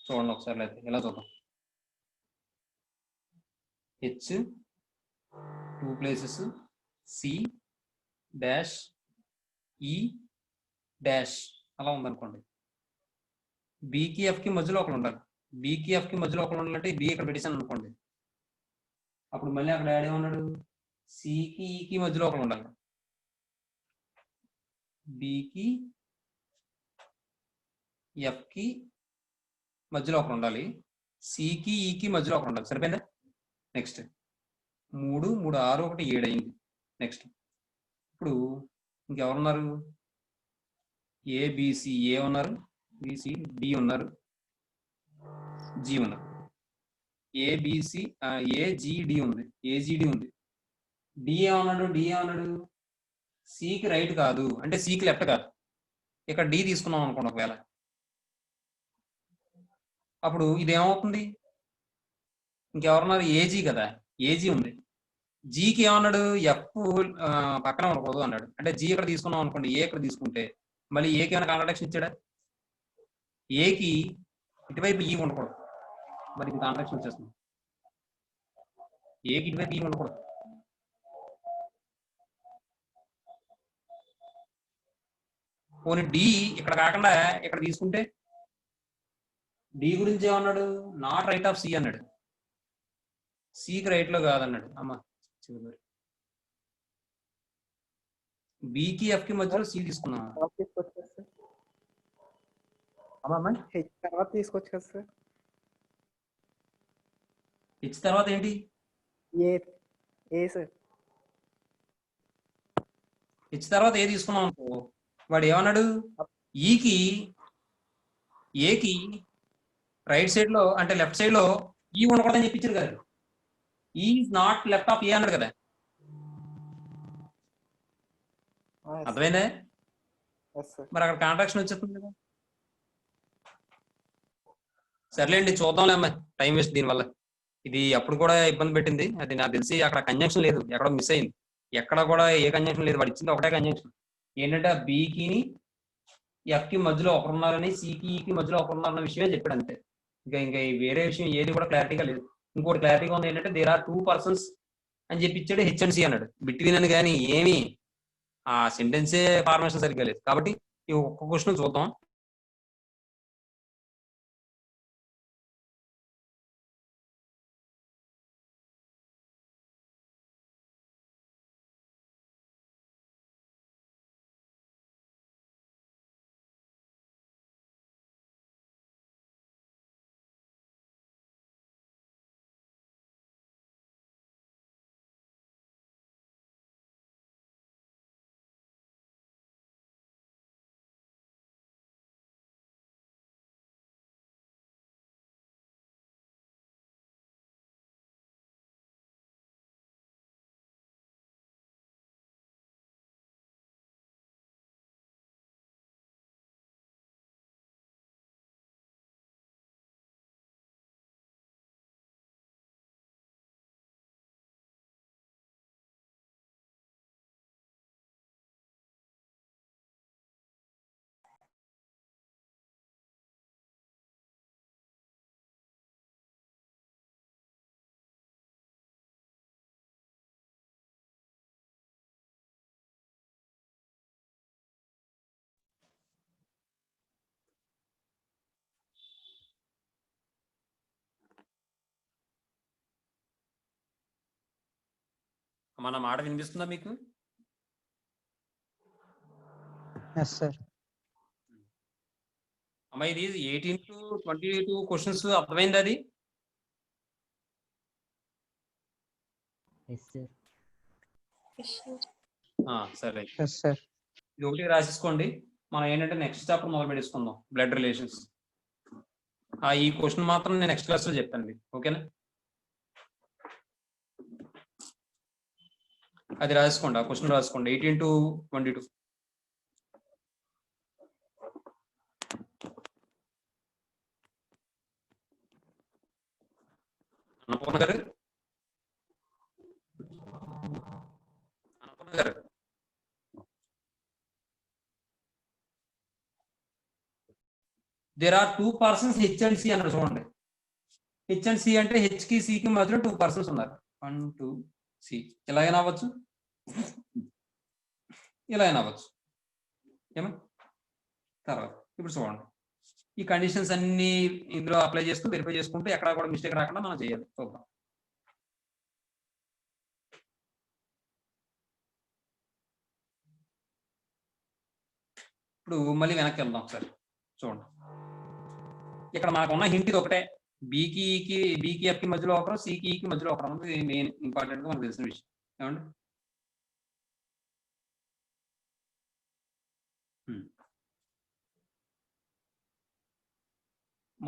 Speaker 1: చూడండి ఒకసారి, అయితే ఇలా చూద్దాం. హెచ్ 2 ప్లేసెస్, సి డాష్ ఈ డాష్ అలా ఉందనుకోండి. బికి ఎఫ్కి మధ్యలో ఒకరు ఉండాలి. బికి ఎఫ్కి మధ్యలో ఒకరు ఉండాలంటే బి ఇక్కడ పెట్టేసాను అనుకోండి. అప్పుడు మళ్ళీ అక్కడ యాడ్ ఏమన్నాడు? సికి ఈకి మధ్యలో ఒకరు ఉండాలి. బికి ఎఫ్కి మధ్యలో ఒకరు ఉండాలి. సికి ఈకి మధ్యలో ఒకరు ఉండాలి. సరిపోయిందా? నెక్స్ట్ 3 3 6 1 7 అయింది. నెక్స్ట్ ఇప్పుడు ఇంకెవరున్నారు? ఏబిసి ఏ ఉన్నారు, బిసి డి ఉన్నారు, జి ఉన్నారు. ఏబిసి ఏజిడి ఉంది, ఏజిడి ఉంది. డి ఏమన్నాడు? డి ఏమన్నాడు? సికి రైట్ కాదు అంటే సికి లెఫ్ట్ కాదు. ఇక్కడ డి తీసుకున్నాం అనుకోండి ఒకవేళ, అప్పుడు ఇది ఏమవుతుంది? ఇంకెవరున్నారు? ఏజీ కదా, ఏజీ ఉంది. జీకి ఏమన్నాడు? ఎఫ్ పక్కన ఉండకూడదు అన్నాడు. అంటే జీ ఇక్కడ తీసుకున్నాం అనుకోండి, ఏ ఇక్కడ తీసుకుంటే మళ్ళీ ఏకి ఏమైనా కాంట్రాక్షన్ ఇచ్చాడా? ఏకి ఇటువైపు ఈ ఉండకూడదు, మరి ఇది కాంట్రాక్షన్ వచ్చేస్తుంది. ఏకి ఇటువైపు ఈ ఉండకూడదు. పోనీ డి ఇక్కడ కాకుండా ఇక్కడ తీసుకుంటే, డి గురించి ఏమన్నాడు? నాట్ రైట్ ఆఫ్ సి అన్నాడు. సికి రైట్ లో కాదన్నాడు. అమ్మా బికి ఎఫ్ కి మధ్యలో సి తీసుకున్నాం.
Speaker 6: హెచ్ తర్వాత తీసుకోవచ్చు కదా సార్.
Speaker 1: హెచ్ తర్వాత ఏంటి?
Speaker 6: ఏ సార్.
Speaker 1: హెచ్ తర్వాత ఏ తీసుకున్నాం అనుకో, వాడు ఏమన్నాడు? ఈకి ఏకి రైట్ సైడ్ లో అంటే లెఫ్ట్ సైడ్ లో ఈ ఉండకూడదని చెప్పించారు కదా. ఈ నాట్ లెఫ్ట్ ఆఫ్ ఏ అన్నాడు కదా. అర్థమైందే? మరి అక్కడ కాంట్రాక్షన్ వచ్చేస్తుంది కదా. సర్లేండి చూద్దాంలే అమ్మాయి, టైం వేస్ట్ దీనివల్ల. ఇది అప్పుడు కూడా ఇబ్బంది పెట్టింది. అది నాకు తెలిసి అక్కడ కంజంక్షన్ లేదు, ఎక్కడో మిస్ అయింది. ఎక్కడ కూడా ఏ కంజంక్షన్ లేదు. వాడు ఇచ్చింది ఒకటే కంజంక్షన్ ఏంటంటే బికి ఎఫ్ కి మధ్యలో ఒకరున్నారని, సికి ఈకి మధ్యలో ఒకరున్నారన్న విషయమే చెప్పాడు అంతే. ఇంకా వేరే విషయం ఏది కూడా క్లారిటీగా లేదు. ఇంకోటి క్లారిటీగా ఉంది ఏంటంటే దేర్ ఆర్ 2 పర్సన్స్ అని చెప్పి ఇచ్చాడు. హెచ్ అండ్ సి అన్నాడు. బిట్వీన్ అని కానీ ఏమి ఆ సెంటెన్సే ఫార్మేషన్ సరిగ్గా లేదు. కాబట్టి ఈ ఒక్క క్వశ్చన్ చూద్దాం. మన మాట వినిపిస్తుందా మీకు?
Speaker 5: Yes sir.
Speaker 1: అమ్మా ఇది 18 to 22 క్వశ్చన్స్ అర్థమైంది అది?
Speaker 3: Yes, sir.
Speaker 1: సరే
Speaker 5: ఎస్ సార్.
Speaker 1: ఇది ఒకటి రాసేసుకోండి. మనం ఏంటంటే నెక్స్ట్ చాప్టర్ మొదలు పెట్టేసుకుందాం, బ్లడ్ రిలేషన్స్. ఈ క్వశ్చన్ మాత్రం నేను నెక్స్ట్ క్లాస్ లో చెప్తాను, ఓకేనా? అది రాసుకోండి, ఆ క్వశ్చన్ రాసుకోండి 18 to 22. Annapurna garu, Annapurna garu, there are 2 persons H and C అన్నాడు చూడండి. హెచ్ అండ్ సి అంటే హెచ్ కి సి కి మధ్యలో 2 పర్సన్స్ ఉన్నారు. 1 2 సి ఇలాగైనా అవ్వచ్చు, ఇలా అయినా అవ్వచ్చు. ఏమో తర్వాత ఇప్పుడు చూడండి, ఈ కండిషన్స్ అన్ని ఇందులో అప్లై చేస్తూ వెరిఫై చేసుకుంటూ ఎక్కడ కూడా మిస్టేక్ రాకుండా మనం చేయాలి. చూద్దాం. ఇప్పుడు మళ్ళీ వెనక్కి వెళ్దాం ఒకసారి చూడండి. ఇక్కడ మనకు ఉన్న హింట్ ఇది ఒకటే, బీకి ఎఫ్కి మధ్యలో ఒకరు, సికి ఈకి మధ్యలో ఒకరు అన్నది మెయిన్ ఇంపార్టెంట్ గా మనకు తెలిసిన విషయం. ఏమండి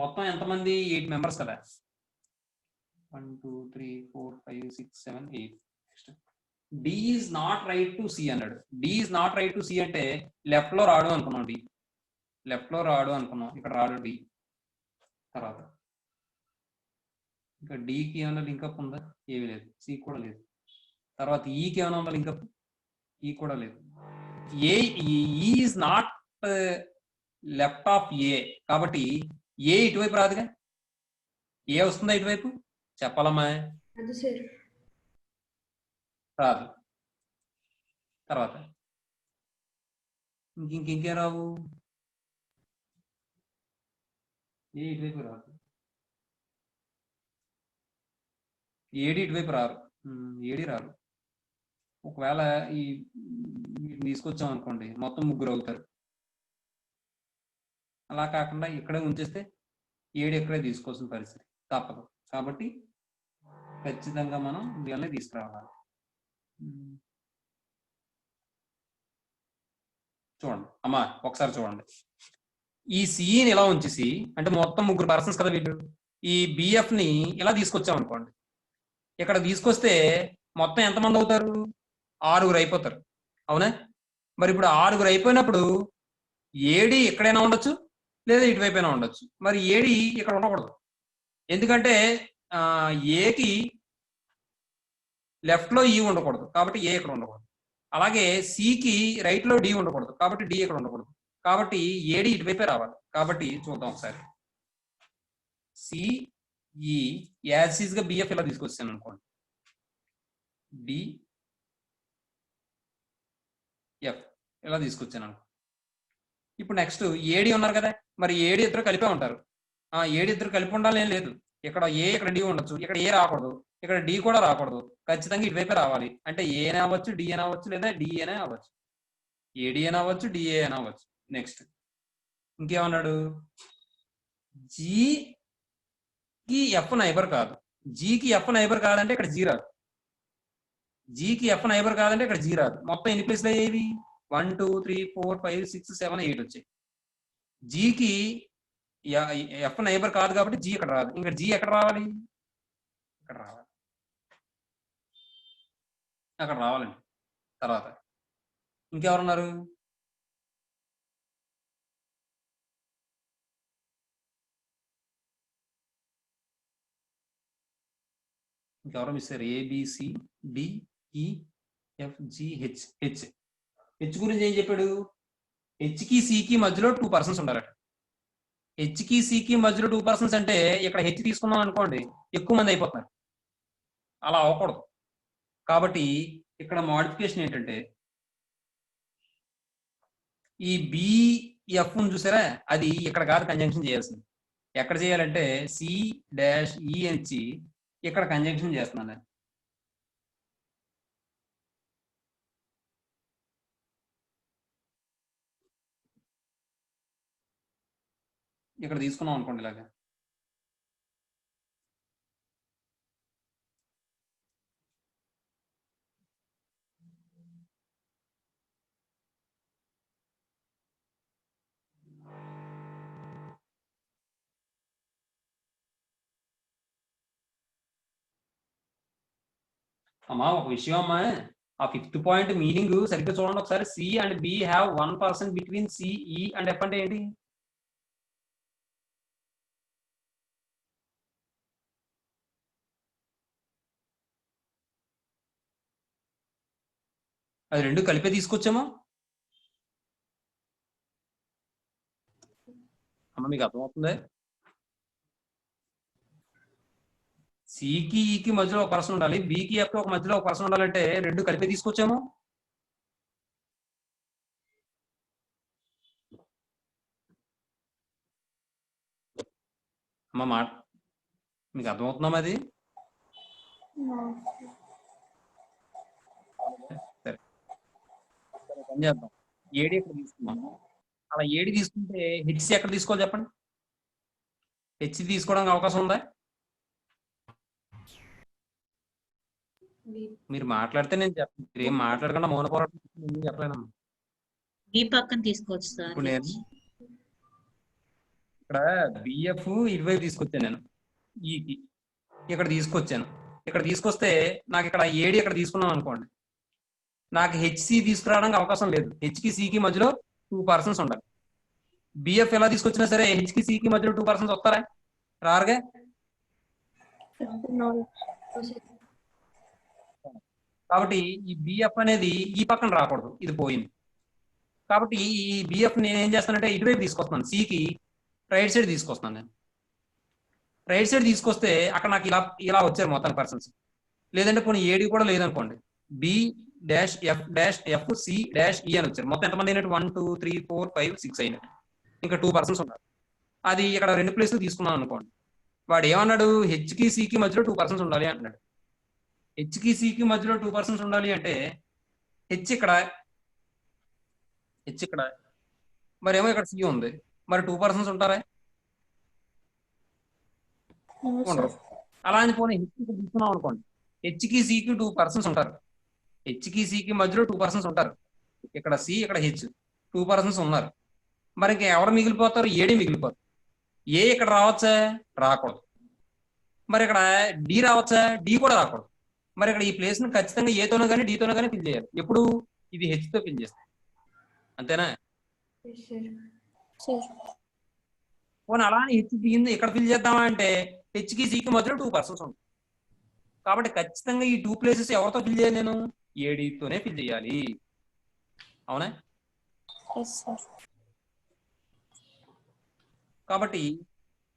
Speaker 1: మొత్తం ఎంతమంది? 8 మెంబర్స్ కదా. 1 2 3 4 5 6 7 8. D is not right to C అన్నాడు. D is not right to C అంటే లెఫ్ట్ లో రాడు అనుకున్నాం. డి లెఫ్ట్ లో రాడు అనుకున్నాం, ఇక్కడ రాడు డి. తర్వాత ఇంకా డికి ఏమైనా లింకప్ ఉందా? ఏమీ లేదు. సి కూడా లేదు. తర్వాత ఈకి ఏమైనా ఉందా లింకప్? ఈ కూడా లేదు. ఏ ఈజ్ నాట్ లెఫ్ట్ ఆఫ్ ఏ, కాబట్టి ఏ ఇటువైపు రాదుగా. ఏ వస్తుందా ఇటువైపు? చెప్పాలమ్మా. రాదు. తర్వాత ఇంకేం రావు. ఏ ఇటువైపు రాదు. ఏడి ఇటువైపు రారు. ఏడి రారు. ఒకవేళ ఈ తీసుకొచ్చాం అనుకోండి, మొత్తం ముగ్గురు అవుతారు. అలా కాకుండా ఇక్కడే ఉంచేస్తే ఏడు ఇక్కడే తీసుకోవాల్సిన పరిస్థితి తప్పదు. కాబట్టి ఖచ్చితంగా మనం వీళ్ళని తీసుకురావాలి. చూడండి అమ్మా, ఒకసారి చూడండి. ఈ సిని ఇలా ఉంచేసి, అంటే మొత్తం ముగ్గురు పర్సన్స్ కదా వీళ్ళు, ఈ బిఎఫ్ ని ఇలా తీసుకొచ్చాం అనుకోండి. ఇక్కడ తీసుకొస్తే మొత్తం ఎంతమంది అవుతారు? 6 అయిపోతారు. అవునా? మరి ఇప్పుడు 6 అయిపోయినప్పుడు ఏడి ఎక్కడైనా ఉండొచ్చు, లేదా ఇటువైపైనా ఉండొచ్చు. మరి ఏడి ఇక్కడ ఉండకూడదు, ఎందుకంటే ఏకి లెఫ్ట్ లో ఈ ఉండకూడదు, కాబట్టి ఏ ఇక్కడ ఉండకూడదు. అలాగే సికి రైట్ లో డి ఉండకూడదు, కాబట్టి డి ఇక్కడ ఉండకూడదు. కాబట్టి ఏడి ఇటువైపే రావాలి. కాబట్టి చూద్దాం ఒకసారి. సిఈ యాజ్ ఈజ్ గా బిఎఫ్ ఇలా తీసుకొచ్చాను అనుకోండి. బిఎఫ్ ఇలా తీసుకొచ్చాను అనుకో. ఇప్పుడు నెక్స్ట్ ఏడి ఉన్నారు కదా, మరి ఏడి ఇద్దరు కలిపే ఉంటారు. ఏడి ఇద్దరు కలిపి ఉండాలని ఏం లేదు. ఇక్కడ ఏ ఇక్కడ డి ఉండొచ్చు, ఇక్కడ ఏ రాకూడదు, ఇక్కడ డి కూడా రాకూడదు. ఖచ్చితంగా ఇటువైపే రావాలి. అంటే ఏ అయినా అవ్వచ్చు, డి అయినా అవ్వచ్చు, లేదా డి అయినా అవ్వచ్చు. ఏడి అయినా అవ్వచ్చు, డిఏ అయినా అవ్వచ్చు. నెక్స్ట్ ఇంకేమన్నాడు? జీకి ఎఫ్ నైబర్ కాదు. జీకి ఎఫ్ నైబర్ కాదంటే ఇక్కడ జీ రాదు. జీకి ఎఫ్ నైబర్ కాదంటే ఇక్కడ జీ రాదు. మొత్తం ఎన్ని ప్లేస్లు అయ్యేవి? 1 2 3 4 5 6 7 8 వచ్చాయి. జీకి ఎఫ్ నైబర్ కాదు కాబట్టి జీ ఇక్కడ రాదు. ఇంకా జీ ఎక్కడ రావాలి? ఇక్కడ రావాలి, అక్కడ రావాలండి. తర్వాత ఇంకెవరున్నారు? ఇంకెవరో మిస్ అయ్యారు. ఏబిసి డిఈఎఫ్జిహెచ్. హెచ్ గురించి ఏం చెప్పాడు? హెచ్కి సికి మధ్యలో 2 పర్సన్స్ ఉండాలట. హెచ్కి సికి మధ్యలో 2 పర్సన్స్ అంటే ఇక్కడ హెచ్ తీసుకున్నాం అనుకోండి, ఎక్కువ మంది అయిపోతున్నారు. అలా అవ్వకూడదు. కాబట్టి ఇక్కడ మోడిఫికేషన్ ఏంటంటే, ఈ బిఎఫ్ చూసారా, అది ఇక్కడ కాదు కంజంక్షన్ చేయాల్సింది. ఎక్కడ చేయాలంటే C-E ఇచ్చి ఇక్కడ కంజంక్షన్ చేస్తున్నాను. ఇక్కడ తీసుకున్నాం అనుకోండి ఇలాగా. అమ్మా ఒక విషయం అమ్మా, ఆ 5th పాయింట్ మీనింగ్ సరిగ్గా చూడండి ఒకసారి. C and B have 1% between C E and F అంటే ఏంటి? అది రెండు కలిపే తీసుకొచ్చామో అమ్మ, మీకు అర్థమవుతుంది? సికి ఈకి మధ్యలో ఒక పర్సన్ ఉండాలి, బికి ఎఫ్ ఒక మధ్యలో ఒక పర్సన్ ఉండాలంటే రెండు కలిపే తీసుకొచ్చాము. అమ్మ మాట మీకు అర్థమవుతున్నామా అది? సరే పని చేద్దాం. ఏడి ఎక్కడ తీసుకున్నాం, అలా ఏడి తీసుకుంటే హెచ్సి ఎక్కడ తీసుకోవాలి చెప్పండి. హెచ్సి తీసుకోవడానికి అవకాశం ఉందా? మీరు మాట్లాడితే నేను చెప్పను, మీరు ఏం మాట్లాడకుండా మౌన పోరాటం చెప్పలేనమ్మా.
Speaker 7: బి పక్కన తీసుకోవచ్చు సార్.
Speaker 1: ఇప్పుడు నేను ఇక్కడ బిఎఫ్ ఇటువైపు తీసుకొచ్చాను, నేను ఈకి ఇక్కడ తీసుకొచ్చాను. ఇక్కడ తీసుకొస్తే నాకు ఇక్కడ ఏడి ఇక్కడ తీసుకున్నాం అనుకోండి, నాకు హెచ్సి తీసుకురావడానికి అవకాశం లేదు. హెచ్కి సికి మధ్యలో 2% ఉండాలి. బిఎఫ్ ఎలా తీసుకొచ్చినా సరే హెచ్కి సికి మధ్యలో 2% వస్తారా? రారుగా. కాబట్టి ఈ బిఎఫ్ అనేది ఈ పక్కన రాకూడదు, ఇది పోయింది. కాబట్టి ఈ బిఎఫ్ నేను ఏం చేస్తానంటే ఇటువైపు తీసుకొస్తున్నాను, సికి రైట్ సైడ్ తీసుకొస్తున్నాను. నేను రైట్ సైడ్ తీసుకొస్తే అక్కడ నాకు ఇలా ఇలా వచ్చారు మొత్తం పర్సన్స్. లేదంటే కొన్ని ఏడి కూడా లేదనుకోండి, B dash F dash F C dash E అని వచ్చారు. మొత్తం ఎంతమంది అయినట్టు? 1 2 3 4 5 6 అయినట్టు. ఇంకా 2% ఉన్నారు. అది ఇక్కడ 2 ప్లేసులు తీసుకున్నాను అనుకోండి. వాడు ఏమన్నాడు? హెచ్కి సికి మధ్యలో 2% ఉండాలి అంటున్నాడు. హెచ్కి సికి మధ్యలో 2% ఉండాలి అంటే హెచ్ ఇక్కడ మరేమో ఇక్కడ సి ఉంది, మరి 2% ఉంటారా? ఉండరు. అలా అని పోనీ హెచ్కి తీసుకున్నాం అనుకోండి, హెచ్కి సికి 2% ఉంటారు. హెచ్కి సికి మధ్యలో 2% ఉంటారు. ఇక్కడ సి ఇక్కడ హెచ్ 2% ఉన్నారు. మరి ఇంకా ఎవరు మిగిలిపోతారు? ఏడి మిగిలిపోతారు. ఏ ఇక్కడ రావచ్చా? రాకూడదు. మరి ఇక్కడ డి రావచ్చా? డి కూడా రాకూడదు. మరి ఇక్కడ ఈ ప్లేస్ ని ఖచ్చితంగా ఏతోనో కానీ డీతోనో కానీ ఫిల్ చేయాలి. ఎప్పుడు? ఇది హెచ్ తో ఫిల్ చేస్తాం, అంతేనా? పోనీ అలా హెచ్ దిగింది ఇక్కడ ఫిల్ చేద్దామా అంటే హెచ్కి సికి మధ్యలో 2% ఉంటుంది. కాబట్టి ఖచ్చితంగా ఈ 2 ప్లేసెస్ ఎవరితో ఫిల్ చేయాలి? నేను ఏడితోనే ఫిల్ చేయాలి, అవునా? కాబట్టి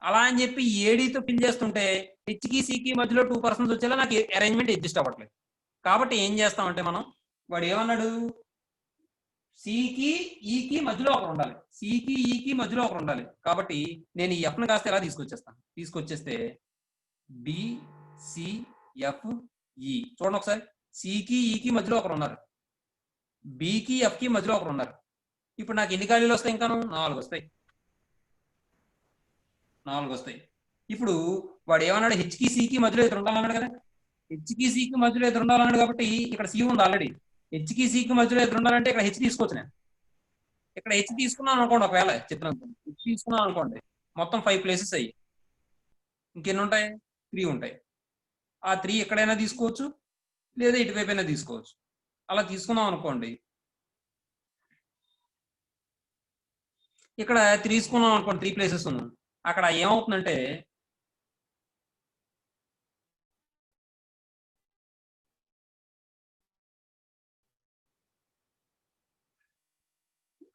Speaker 1: అలా అని చెప్పి ఏడితో ఫిల్ చేస్తుంటే హెచ్కి సికి మధ్యలో 2% వచ్చేలా నాకు అరేంజ్మెంట్ అడ్జస్ట్ అవ్వట్లేదు. కాబట్టి ఏం చేస్తామంటే మనం, వాడు ఏమన్నాడు? సికి ఈకి మధ్యలో ఒకరు ఉండాలి, సికి ఈకి మధ్యలో ఒకరు ఉండాలి. కాబట్టి నేను ఈ ఎఫ్ను కాస్త ఎలా తీసుకొచ్చేస్తే బి సి ఎఫ్ ఈ. చూడండి ఒకసారి, సికి ఈకి మధ్యలో ఒకరు ఉన్నారు, బికి ఎఫ్కి మధ్యలో ఒకరు ఉన్నారు. ఇప్పుడు నాకు ఎన్ని ఖాళీలు వస్తాయి? ఇంకా 4 వస్తాయి. 4 వస్తాయి. ఇప్పుడు వాడు ఏమన్నాడు? హెచ్కి సికి మధ్యలో ఇద్దరు ఉండాలన్నాడు కదా. హెచ్కి సికి మధ్యలో ఇద్దరు ఉండాలన్నాడు కాబట్టి ఇక్కడ సి ఉంది ఆల్రెడీ. హెచ్కి సికి మధ్యలో ఇద్దరు ఉండాలంటే ఇక్కడ హెచ్ తీసుకోవచ్చు. నేను ఇక్కడ హెచ్ తీసుకున్నాను అనుకోండి, ఒకవేళ చిత్రం హెచ్ తీసుకున్నాను అనుకోండి, మొత్తం 5 ప్లేసెస్ అయ్యి ఇంకెన్ని ఉంటాయి? 3 ఉంటాయి. ఆ 3 ఎక్కడైనా తీసుకోవచ్చు, లేదా ఇటువైపు అయినా తీసుకోవచ్చు. అలా తీసుకున్నాం అనుకోండి, ఇక్కడ తీసుకున్నాం అనుకోండి, 3 ప్లేసెస్ ఉన్నాం. అక్కడ ఏమవుతుందంటే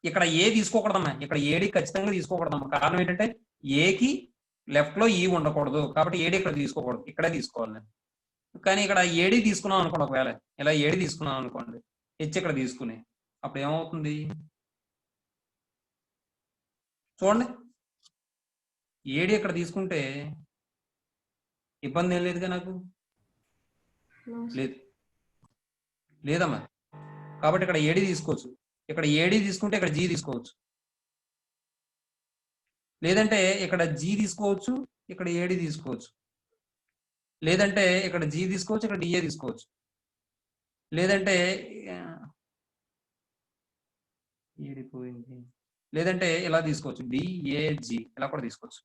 Speaker 1: ఇక్కడ ఏ తీసుకోకూడదమ్మా, ఇక్కడ ఏడి ఖచ్చితంగా తీసుకోకూడదమ్మా. కారణం ఏంటంటే ఏకి లెఫ్ట్ లో ఈ ఉండకూడదు, కాబట్టి ఏడి ఇక్కడ తీసుకోకూడదు, ఇక్కడే తీసుకోవాలి నేను. కానీ ఇక్కడ ఏడి తీసుకున్నాం అనుకోండి, ఒకవేళ ఇలా ఏడి తీసుకున్నాం అనుకోండి, హెచ్ ఇక్కడ తీసుకుని, అప్పుడు ఏమవుతుంది చూడండి. ఏడి ఇక్కడ తీసుకుంటే ఇబ్బంది ఏం లేదుగా నాకు, లేదమ్మా. కాబట్టి ఇక్కడ ఏడి తీసుకోవచ్చు, ఇక్కడ ఏడి తీసుకుంటే ఇక్కడ జీ తీసుకోవచ్చు. లేదంటే ఇక్కడ జీ తీసుకోవచ్చు, ఇక్కడ ఏడి తీసుకోవచ్చు. లేదంటే ఇక్కడ జీ తీసుకోవచ్చు, ఇక్కడ డిఏ తీసుకోవచ్చు. లేదంటే ఏడిపోయింది. లేదంటే ఇలా తీసుకోవచ్చు, డిఏజి ఇలా కూడా తీసుకోవచ్చు.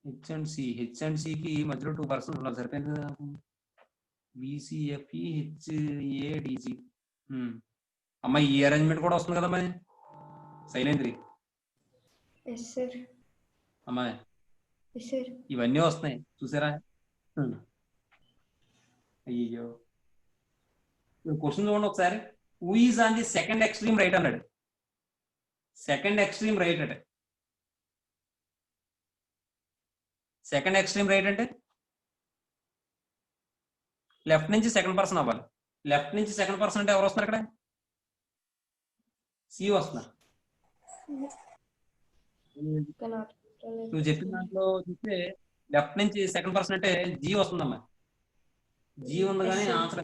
Speaker 1: హెచ్ అండ్ సికి మధ్యలో 2% ఉండాలి, సరిపోయింది కదా. బిసిఎఫ్ఈ హెచ్ఏడిజి. అమ్మాయి ఈ అరేంజ్మెంట్ కూడా వస్తుంది కదమ్మా శైలేంద్రి.
Speaker 3: Yes sir.
Speaker 1: అమ్మాయి
Speaker 3: ఎస్ సార్.
Speaker 1: ఇవన్నీ వస్తున్నాయి చూసారా. అయ్యో క్వశ్చన్ చూడండి ఒకసారి. Who is on the second extreme right అన్నాడు. సెకండ్ ఎక్స్ట్రీమ్ రైట్ అంటే సెకండ్ ఎక్స్ట్రీమ్ రైట్ అంటే లెఫ్ట్ నుంచి సెకండ్ పర్సన్ అవ్వాలి. లెఫ్ట్ నుంచి సెకండ్ పర్సన్ అంటే ఎవరు వస్తున్నారు ఇక్కడ? సి వస్తున్నారు. నువ్వు చెప్పిన దాంట్లో చూస్తే లెఫ్ట్ నుంచి సెకండ్ పర్సన్ అంటే జీ వస్తుందమ్మా. జీ ఉంది కానీ ఆన్సర్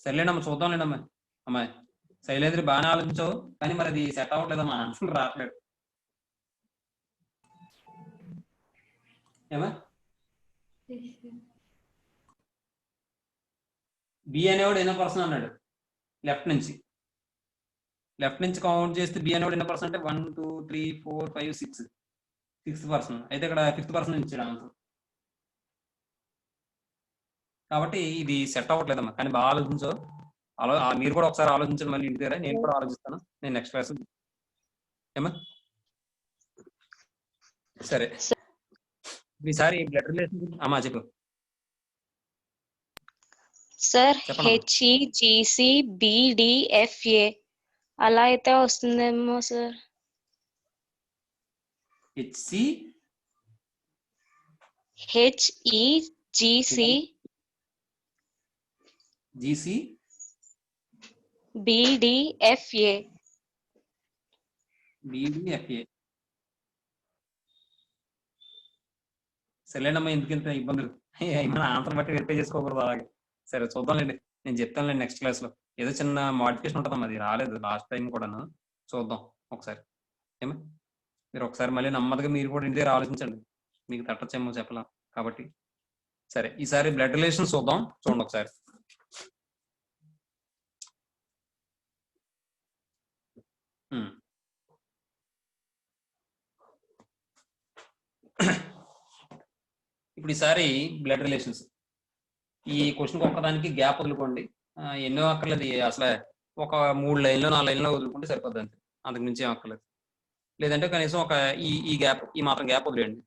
Speaker 1: సర్లేనమ్మా, చూద్దాంలేనమ్మా. అమ్మాయి శైలేంద్రి బాగానే ఆలోచించావు, కానీ మరి అది సెట్ అవ్వట్లేదమ్మా, ఆన్సర్ రావట్లేదు. ఏమా బి అనేవాడు ఎన్నో పర్సన్ అన్నాడు లెఫ్ట్ నుంచి. లెఫ్ట్ నుంచి కౌంట్ చేస్తే బి అనేవాడు ఎన్నో పర్సన్ అంటే 1 2 3 4 5 6 6th పర్సన్. అయితే ఇక్కడ 5th పర్సన్ ఇచ్చాడు ఆన్సర్. కాబట్టి ఇది సెట్ అవ్వట్లేదమ్మా, కానీ బాగా ఆలోచించు. మీరు కూడా ఒకసారి ఆలోచించండి మళ్ళీ ఇంటి దగ్గర. నేను కూడా ఆలోచిస్తాను, నేను నెక్స్ట్ క్లాస్. ఏమా సరే. ఈసారి బ్లడ్ రిలేషన్ అమ్మా చెప్పు
Speaker 8: సార్.
Speaker 1: చెప్పండి.
Speaker 8: HEGCBDFA అలా అయితే వస్తుందేమో సార్. HEGCBDFA.
Speaker 1: సరేనమ్మా, ఎందుకంత ఇబ్బందులు ఏమైనా ఆన్సర్ బట్టి వెరిఫై చేసుకోకూడదు అలాగే. సరే చూద్దాంలేండి, నేను చెప్తానులేండి నెక్స్ట్ క్లాస్ లో. ఏదో చిన్న మోడిఫికేషన్ ఉంటుందమ్మా, అది రాలేదు లాస్ట్ టైం కూడాను. చూద్దాం ఒకసారి. ఏమో మీరు ఒకసారి మళ్ళీ నెమ్మదిగా మీరు కూడా ఇంటి దగ్గర ఆలోచించండి, మీకు తట్టచ్చేమో చెప్పలేం కాబట్టి. సరే ఈసారి బ్లడ్ రిలేషన్స్ చూద్దాం, చూడండి ఒకసారి. ఇప్పుడు ఈసారి బ్లడ్ రిలేషన్స్. ఈ క్వశ్చన్కి ఒక్కదానికి గ్యాప్ వదులుకోండి, ఎన్నో అక్కర్లేదు అసలు. ఒక 3 లైన్లో 4 లైన్లో వదులుకుంటే సరిపోద్ది అంతే, అంతకు మించి ఏం అక్కర్లేదు. లేదంటే కనీసం ఒక ఈ గ్యాప్, ఈ మాత్రం గ్యాప్ వదిలేయండి,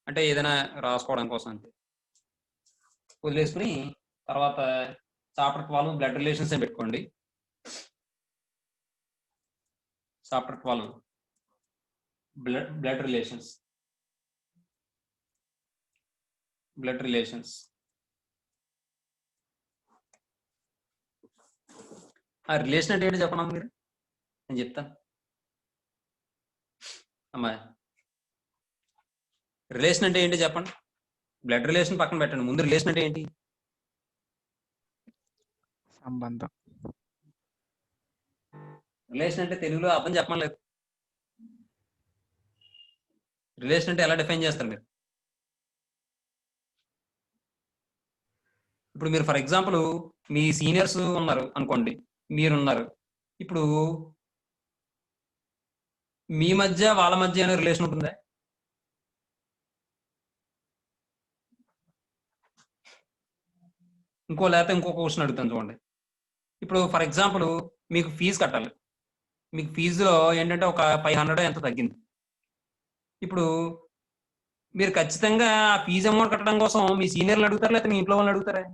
Speaker 1: అంటే ఏదైనా రాసుకోవడం కోసం అంతే. వదిలేసుకుని తర్వాత చాప్టర్ 12 బ్లడ్ రిలేషన్స్ అని పెట్టుకోండి. Chapter 12 blood relations. Blood relations ఆ రిలేషన్ అంటే ఏంటి చెప్పండి మీరు, నేను చెప్తాను. అమ్మాయి రిలేషన్ అంటే ఏంటి చెప్పండి. బ్లడ్ రిలేషన్ పక్కన పెట్టండి, ముందు రిలేషన్ అంటే ఏంటి?
Speaker 5: సంబంధం.
Speaker 1: రిలేషన్ అంటే తెలుగులో అర్థం చెప్పలేదు. రిలేషన్ అంటే ఎలా డిఫైన్ చేస్తారు మీరు? ఇప్పుడు మీరు ఫర్ ఎగ్జాంపుల్ మీ సీనియర్స్ ఉన్నారు అనుకోండి, మీరున్నారు. ఇప్పుడు మీ మధ్య వాళ్ళ మధ్య అనే రిలేషన్ ఉంటుందా? లేకపోతే ఇంకో క్వశ్చన్ అడుగుతాను చూడండి. ఇప్పుడు ఫర్ ఎగ్జాంపుల్ మీకు ఫీజు కట్టాలి. మీకు ఫీజులో ఏంటంటే ఒక 500 ఎంత తగ్గింది. ఇప్పుడు మీరు ఖచ్చితంగా ఆ ఫీజు అమౌంట్ కట్టడం కోసం మీ సీనియర్లు అడుగుతారా, లేకపోతే మీ ఇంట్లో వాళ్ళని అడుగుతారా?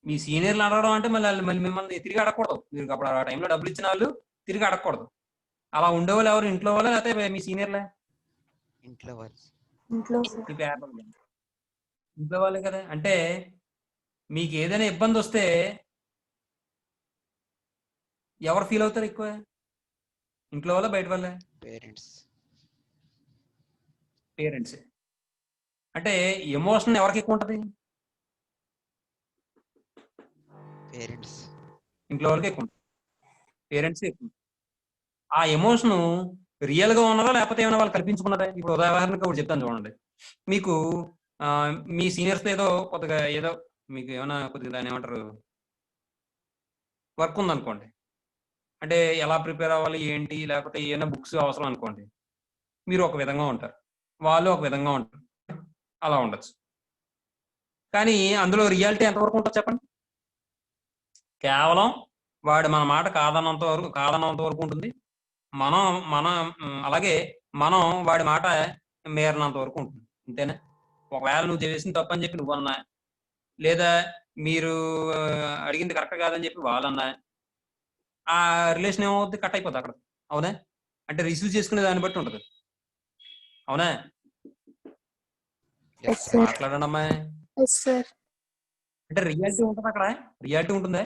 Speaker 1: మీ సీనియర్లు అడగడం అంటే మళ్ళీ మిమ్మల్ని తిరిగి అడగకూడదు. మీరు అప్పుడు ఆ టైంలో డబ్బులు ఇచ్చిన వాళ్ళు తిరిగి అడగకూడదు. అలా ఉండేవాళ్ళు ఎవరు, ఇంట్లో వాళ్ళ లేకపోతే మీ సీనియర్లే?
Speaker 5: ఇంట్లో వాళ్ళు.
Speaker 3: ఇంట్లో
Speaker 1: ఇంట్లో వాళ్ళే కదా. అంటే మీకు ఏదైనా ఇబ్బంది వస్తే ఎవరు ఫీల్ అవుతారు ఎక్కువ? ఇంట్లో వాళ్ళ బయట వాళ్ళే?
Speaker 9: పేరెంట్స్.
Speaker 1: పేరెంట్స్. అంటే ఎమోషన్ ఎవరికి ఎక్కువ ఉంటది?
Speaker 9: పేరెంట్స్.
Speaker 1: ఇంట్లో వాళ్ళకి ఎక్కువ ఉంటుంది, పేరెంట్స్ ఎక్కువ. ఆ ఎమోషన్ రియల్ గా ఉన్నదా లేకపోతే ఏమైనా వాళ్ళు కల్పించుకున్నదా? ఇప్పుడు ఉదాహరణకు ఒకటి చెప్తాను చూడండి. మీకు మీ సీనియర్స్ ఏదో కొద్దిగా ఏదో మీకు ఏమైనా కొద్దిగా దాన్ని ఏమంటారు వర్క్ ఉందనుకోండి, అంటే ఎలా ప్రిపేర్ అవ్వాలి ఏంటి, లేకపోతే ఏమైనా బుక్స్ అవసరం అనుకోండి, మీరు ఒక విధంగా ఉంటారు, వాళ్ళు ఒక విధంగా ఉంటారు, అలా ఉండొచ్చు. కానీ అందులో రియాలిటీ ఎంతవరకు ఉంటుంది చెప్పండి? కేవలం వాడు మన మాట కాదన్నంత వరకు ఉంటుంది. మనం మన అలాగే మనం వాడి మాట మేరనంత వరకు ఉంటుంది, అంతేనా? ఒకవేళ నువ్వు చేసిన తప్పు అని చెప్పి నువ్వన్నా, లేదా మీరు అడిగింది కరెక్ట్ కాదని చెప్పి వాళ్ళన్నా, ఆ రిలేషన్ ఏమవుతుంది? కట్ అయిపోతుంది అక్కడ, అవునా? అంటే రిసీవ్ చేసుకునే దాన్ని బట్టి ఉంటుంది, అవునా?
Speaker 9: Yes, sir.
Speaker 1: మాట్లాడండి అమ్మాయి. అంటే రియాలిటీ ఉంటుంది అక్కడ, రియాలిటీ ఉంటుందా?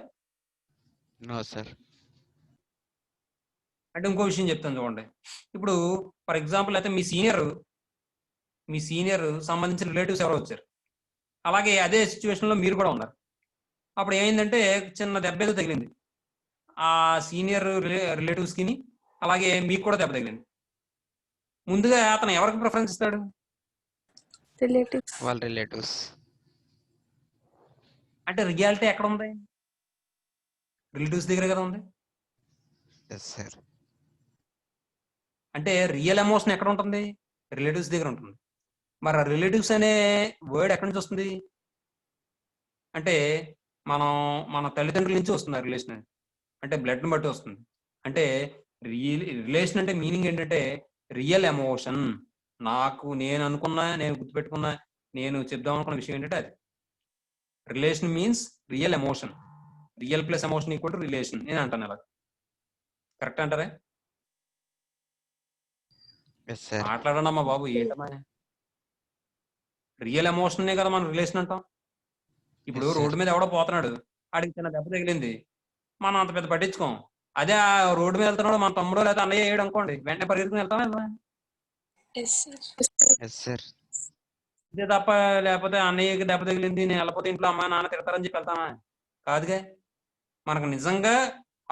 Speaker 9: No, sir.
Speaker 1: అంటే ఇంకో విషయం చెప్తాను చూడండి. ఇప్పుడు ఫర్ ఎగ్జాంపుల్ అయితే మీ సీనియర్ సంబంధించిన రిలేటివ్స్ ఎవరో వచ్చారు, అలాగే అదే సిచ్యువేషన్ లో మీరు కూడా ఉన్నారు. అప్పుడు ఏమైందంటే చిన్న దెబ్బ ఏదో తగిలింది ఆ సీనియర్ రిలేటివ్స్ కి, అలాగే మీకు కూడా దెబ్బ తగిలింది. ముందుగా అతను ఎవరికి ప్రిఫరెన్స్ ఇస్తాడు?
Speaker 9: వాళ్ళ రిలేటివ్స్.
Speaker 1: అంటే రియాలిటీ ఎక్కడ ఉంది? రిలేటివ్స్ దగ్గర కదా ఉంది.
Speaker 9: Yes, sir.
Speaker 1: అంటే రియల్ ఎమోషన్ ఎక్కడ ఉంటుంది? రిలేటివ్స్ దగ్గర ఉంటుంది. మరి ఆ రిలేటివ్స్ అనే వర్డ్ ఎక్కడి నుంచి వస్తుంది? అంటే మన తల్లిదండ్రుల నుంచి వస్తుంది ఆ రిలేషన్, అంటే బ్లడ్ని బట్టి వస్తుంది. అంటే రిలేషన్ అంటే మీనింగ్ ఏంటంటే రియల్ ఎమోషన్. నేను అనుకున్నా, నేను గుర్తుపెట్టుకున్నా, నేను చెప్దాం అనుకున్న విషయం ఏంటంటే అది relation means real emotion. Real plus emotion equal to relation నేను అంటాను. అలా కరెక్ట్ అంటారా?
Speaker 9: Yes, sir.
Speaker 1: మాట్లాడండి అమ్మా బాబు, ఏంటమ్మా? రియల్ ఎమోషన్నే కదా మనం రిలేషన్ అంటాం. ఇప్పుడు
Speaker 9: Yes, sir.
Speaker 1: రోడ్డు మీద ఎవడో పోతున్నాడు, ఆడికి చిన్న దెబ్బ తగిలింది, మనం అంత పెద్ద పట్టించుకోం. అదే ఆ రోడ్డు మీద వెళ్తున్నాడు మన తమ్ముడో లేదా అన్నయ్య అయ్యాడు అనుకోండి, వెంటనే పరిగెత్తుకుని వెళ్తామా?
Speaker 9: Yes, sir.
Speaker 1: ఇదే తప్ప లేకపోతే అన్నయ్యకి దెబ్బ తగిలింది నేను వెళ్ళకపోతే ఇంట్లో అమ్మ నాన్న తిడతారని చెప్పి వెళ్తామా? కాదుగా. మనకు నిజంగా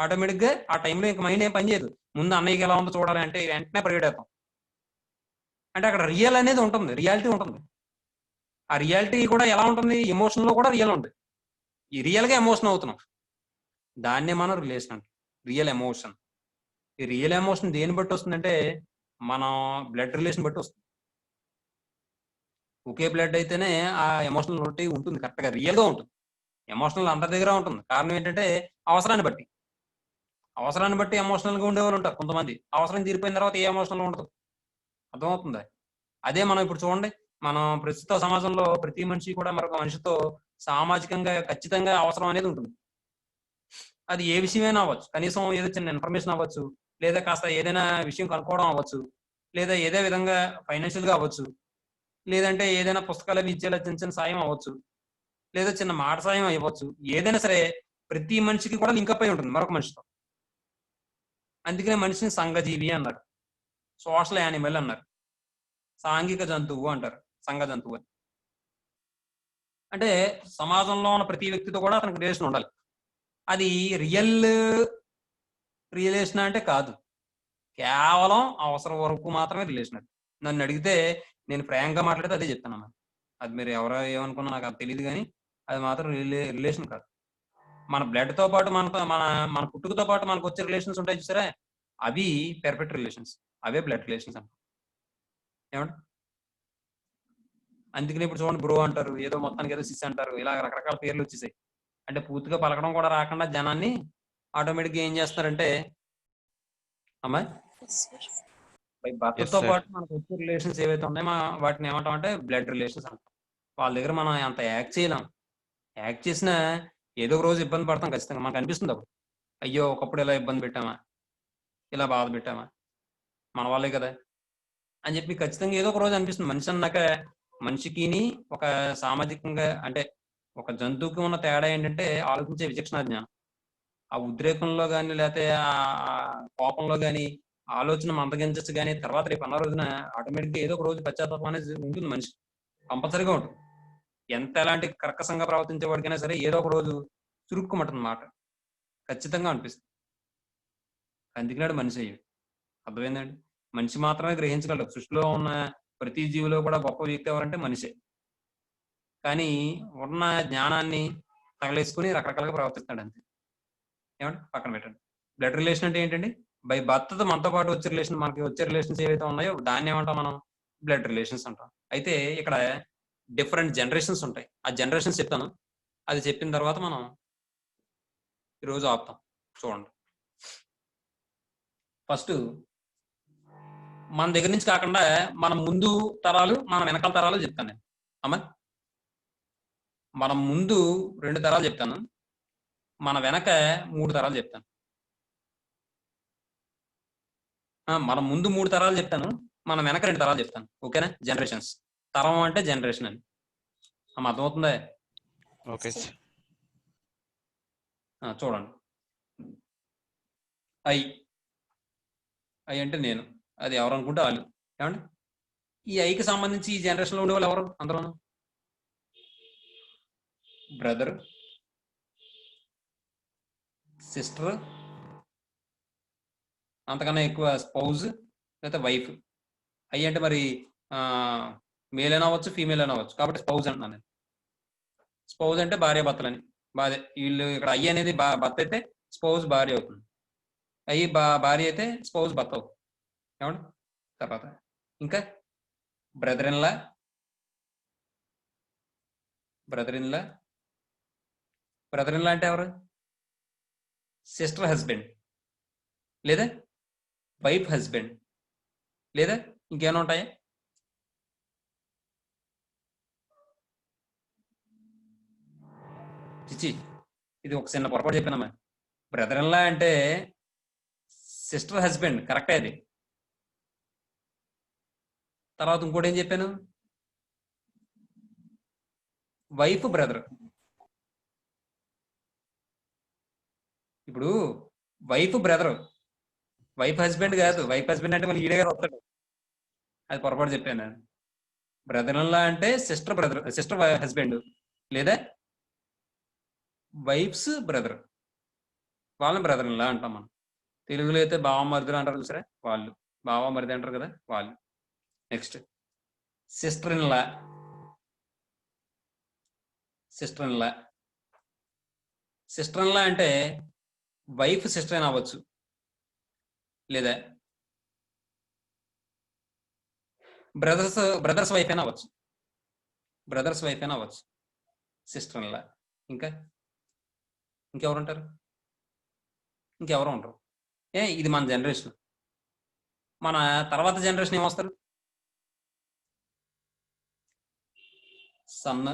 Speaker 1: ఆటోమేటిక్ గా ఆ టైంలో ఇంక మైండ్ ఏం పనిచేయదు. ముందు అన్నయ్యకి ఎలా ఉందో చూడాలి అంటే వెంటనే పరిగెడతాం. అంటే అక్కడ రియల్ అనేది ఉంటుంది, రియాలిటీ ఉంటుంది. ఆ రియాలిటీ కూడా ఎలా ఉంటుంది? ఎమోషన్ లో కూడా రియల్ ఉంటుంది. ఈ రియల్ గా ఎమోషన్ అవుతున్నాం, దాన్నే మనం రిలేషన్ అంటాం, రియల్ ఎమోషన్. ఈ రియల్ ఎమోషన్ దేని బట్టి వస్తుందంటే మనం బ్లడ్ రిలేషన్ బట్టి వస్తుంది. ఒకే బ్లడ్ అయితేనే ఆ ఎమోషనల్ ఉంటుంది, కరెక్ట్ గా రియల్ గా ఉంటుంది. ఎమోషనల్ అందరి దగ్గర ఉంటుంది. కారణం ఏంటంటే అవసరాన్ని బట్టి ఎమోషనల్ గా ఉండేవాళ్ళు ఉంటారు కొంతమంది. అవసరం తీరిపోయిన తర్వాత ఏ ఎమోషనల్ ఉండదు. అర్థమవుతుందా? అదే మనం ఇప్పుడు చూడండి, మనం ప్రస్తుత సమాజంలో ప్రతి మనిషి కూడా మరొక మనిషితో సామాజికంగా ఖచ్చితంగా అవసరం అనేది ఉంటుంది. అది ఏ విషయమైనా అవ్వచ్చు, కనీసం ఏదో చిన్న ఇన్ఫర్మేషన్ అవ్వచ్చు, లేదా కాస్త ఏదైనా విషయం కనుక్కోవడం అవ్వచ్చు, లేదా ఏదే విధంగా ఫైనాన్షియల్ గా అవ్వచ్చు, లేదంటే ఏదైనా పుస్తకాలు ఇచ్చేలా చిన్న చిన్న సాయం అవ్వచ్చు, లేదా చిన్న మాట సాయం అవ్వచ్చు. ఏదైనా సరే ప్రతి మనిషికి కూడా లింకప్ అయి ఉంటుంది మరొక మనిషితో. అందుకనే మనిషిని సంఘజీవి అన్నారు, సోషల్ యానిమల్ అన్నారు, సాంఘిక జంతువు అంటారు, సంఘ జంతువు అని. అంటే సమాజంలో ఉన్న ప్రతి వ్యక్తితో కూడా అతనికి రిలేషన్ ఉండాలి. అది రియల్ రిలేషన్ అంటే కాదు, కేవలం అవసరం వరకు మాత్రమే రిలేషన్. అది నన్ను అడిగితే నేను ఫ్రాంక్గా మాట్లాడితే అదే చెప్తానమ్మా. అది మీరు ఎవరో ఏమనుకున్నా నాకు అది తెలియదు, కానీ అది మాత్రం రిలేషన్ కాదు. మన బ్లడ్ తో పాటు మన పుట్టుకతో పాటు మనకు వచ్చే రిలేషన్స్ ఉంటాయి చూసారా, అవి పెర్ఫెక్ట్ రిలేషన్స్, అవే బ్లడ్ రిలేషన్స్ అంట. ఏమంట? అందుకని ఇప్పుడు చూడండి, బ్రో అంటారు, ఏదో మొత్తానికి ఏదో సిస్ అంటారు, ఇలా రకరకాల పేర్లు వచ్చేసాయి. అంటే పూర్తిగా పలకడం కూడా రాకుండా జనాన్ని ఆటోమేటిక్గా ఏం చేస్తారంటే అమ్మాయి భర్తతో పాటు మనకు వచ్చే రిలేషన్స్ ఏవైతే ఉన్నాయో వాటిని ఏమంటాం అంటే బ్లడ్ రిలేషన్స్ అంటాం. వాళ్ళ దగ్గర మనం అంత యాక్ట్ చేయలేం. యాక్ట్ చేసినా ఏదో ఒక రోజు ఇబ్బంది పడతాం ఖచ్చితంగా. మనకు అనిపిస్తుంది అప్పుడు, అయ్యో ఒకప్పుడు ఇలా ఇబ్బంది పెట్టామా, ఇలా బాధ పెట్టామా, మన వాళ్ళే కదా అని చెప్పి ఖచ్చితంగా ఏదో ఒక రోజు అనిపిస్తుంది. మనిషి అన్నాక మనిషికి ఒక సామాజికంగా అంటే ఒక జంతువుకి ఉన్న తేడా ఏంటంటే ఆలోచించే విచక్షణ జ్ఞానం. ఆ ఉద్రేకంలో కానీ లేకపోతే ఆ కోపంలో కానీ ఆలోచన మందగించచ్చు కానీ తర్వాత రేపు అన్న రోజున ఆటోమేటిక్గా ఏదో ఒక రోజు పశ్చాత్తాపం అనేది ఉంటుంది మనిషి, కంపల్సరీగా ఉంటుంది. ఎంత ఎలాంటి కర్కశంగా ప్రవర్తించేవాడికైనా సరే ఏదో ఒక రోజు చురుక్కుమంటుంది మాట, ఖచ్చితంగా అనిపిస్తుంది. అందుకనాడు మనిషి అయ్యాడు. అర్థమైందండి? మనిషి మాత్రమే గ్రహించగలడు. సృష్టిలో ఉన్న ప్రతి జీవిలో కూడా గొప్ప వ్యక్తి ఎవరంటే మనిషే. కానీ ఉన్న జ్ఞానాన్ని తగలేసుకుని రకరకాలుగా ప్రవర్తిస్తాడు అంతే. ఏమంటే పక్కన పెట్టండి. బ్లడ్ రిలేషన్ అంటే ఏంటండి? బై బర్త్తో మనతో పాటు వచ్చే రిలేషన్, మనకి వచ్చే రిలేషన్స్ ఏవైతే ఉన్నాయో దాన్ని ఏమంటాం మనం? బ్లడ్ రిలేషన్స్ అంటాం. అయితే ఇక్కడ డిఫరెంట్ జనరేషన్స్ ఉంటాయి. ఆ జనరేషన్స్ చెప్తాను. అది చెప్పిన తర్వాత మనం ఈరోజు ఆపుతాం. చూడండి, ఫస్ట్ మన దగ్గర నుంచి కాకుండా మన ముందు తరాలు, మన వెనకాల తరాలు చెప్తాను నేను. అమ్మా, మనం ముందు 2 తరాలు చెప్తాను, మన వెనక 3 తరాలు చెప్తాను. మనం ముందు 3 తరాలు చెప్తాను, మన వెనక 2 తరాలు చెప్తాను. ఓకేనా? జనరేషన్స్. తరం అంటే జనరేషన్ అని. అర్థమవుతుందా?
Speaker 9: Okay sir.
Speaker 1: చూడండి, ఐ అంటే నేను, అది ఎవరు అనుకుంటే వాళ్ళు. ఏమండి? ఈ ఐకి సంబంధించి ఈ జనరేషన్లో ఉండే వాళ్ళు ఎవరు? అందరూ బ్రదర్, సిస్టర్, అంతకన్నా ఎక్కువ స్పౌజ్ లేకపోతే వైఫ్. ఐ అంటే మరి మేల్ అయినా అవ్వచ్చు, ఫీమేల్ అయినా అవ్వచ్చు, కాబట్టి స్పౌజ్ అంటున్నాను నేను. స్పౌజ్ అంటే భార్య భర్తలని. వీళ్ళు ఇక్కడ ఐ అనేది భర్త అయితే స్పౌజ్ భార్య అవుతుంది, భార్య అయితే స్పౌజ్ భర్త అవుతుంది. ఏమండి? తర్వాత ఇంకా brother in law, brother in law అంటే ఎవరు? సిస్టర్ హస్బెండ్ లేదా వైఫ్ హస్బెండ్ లేదా ఇంకేమైనా ఉంటాయా? చిచ్చి, ఇది ఒక చిన్న పొరపాటు చెప్పానమ్మా. బ్రదర్ ఇన్ లా అంటే సిస్టర్ హస్బెండ్, కరెక్టే అది. తర్వాత ఇంకోటి ఏం చెప్పాను? Wife brother. ఇప్పుడు వైఫ్ బ్రదర్, వైఫ్ హస్బెండ్ కాదు. వైఫ్ హస్బెండ్ అంటే మళ్ళీ ఈడే గారు వస్తాడు, అది పొరపాటు చెప్పాను. బ్రదర్ ఇన్ లా అంటే సిస్టర్ హస్బెండ్ లేదా వైఫ్స్ బ్రదర్, వాళ్ళని బ్రదర్ ఇన్ లా అంటాం మనం. తెలుగులో అయితే బావ మరిదులు అంటారు సరే, వాళ్ళు బావ మరిది అంటారు కదా, వాళ్ళు. Next sister in law. Sister in law అంటే వైఫ్ సిస్టర్ అయినా అవ్వచ్చు లేదా బ్రదర్స్ వైఫ్ అయినా అవ్వచ్చు, సిస్టర్ ఇన్ లా. ఇంకెవరు ఉంటారు? ఇంకెవరు ఉంటారు? ఇది మన జనరేషన్. మన తర్వాత జనరేషన్ ఏమొస్తారు? సన్,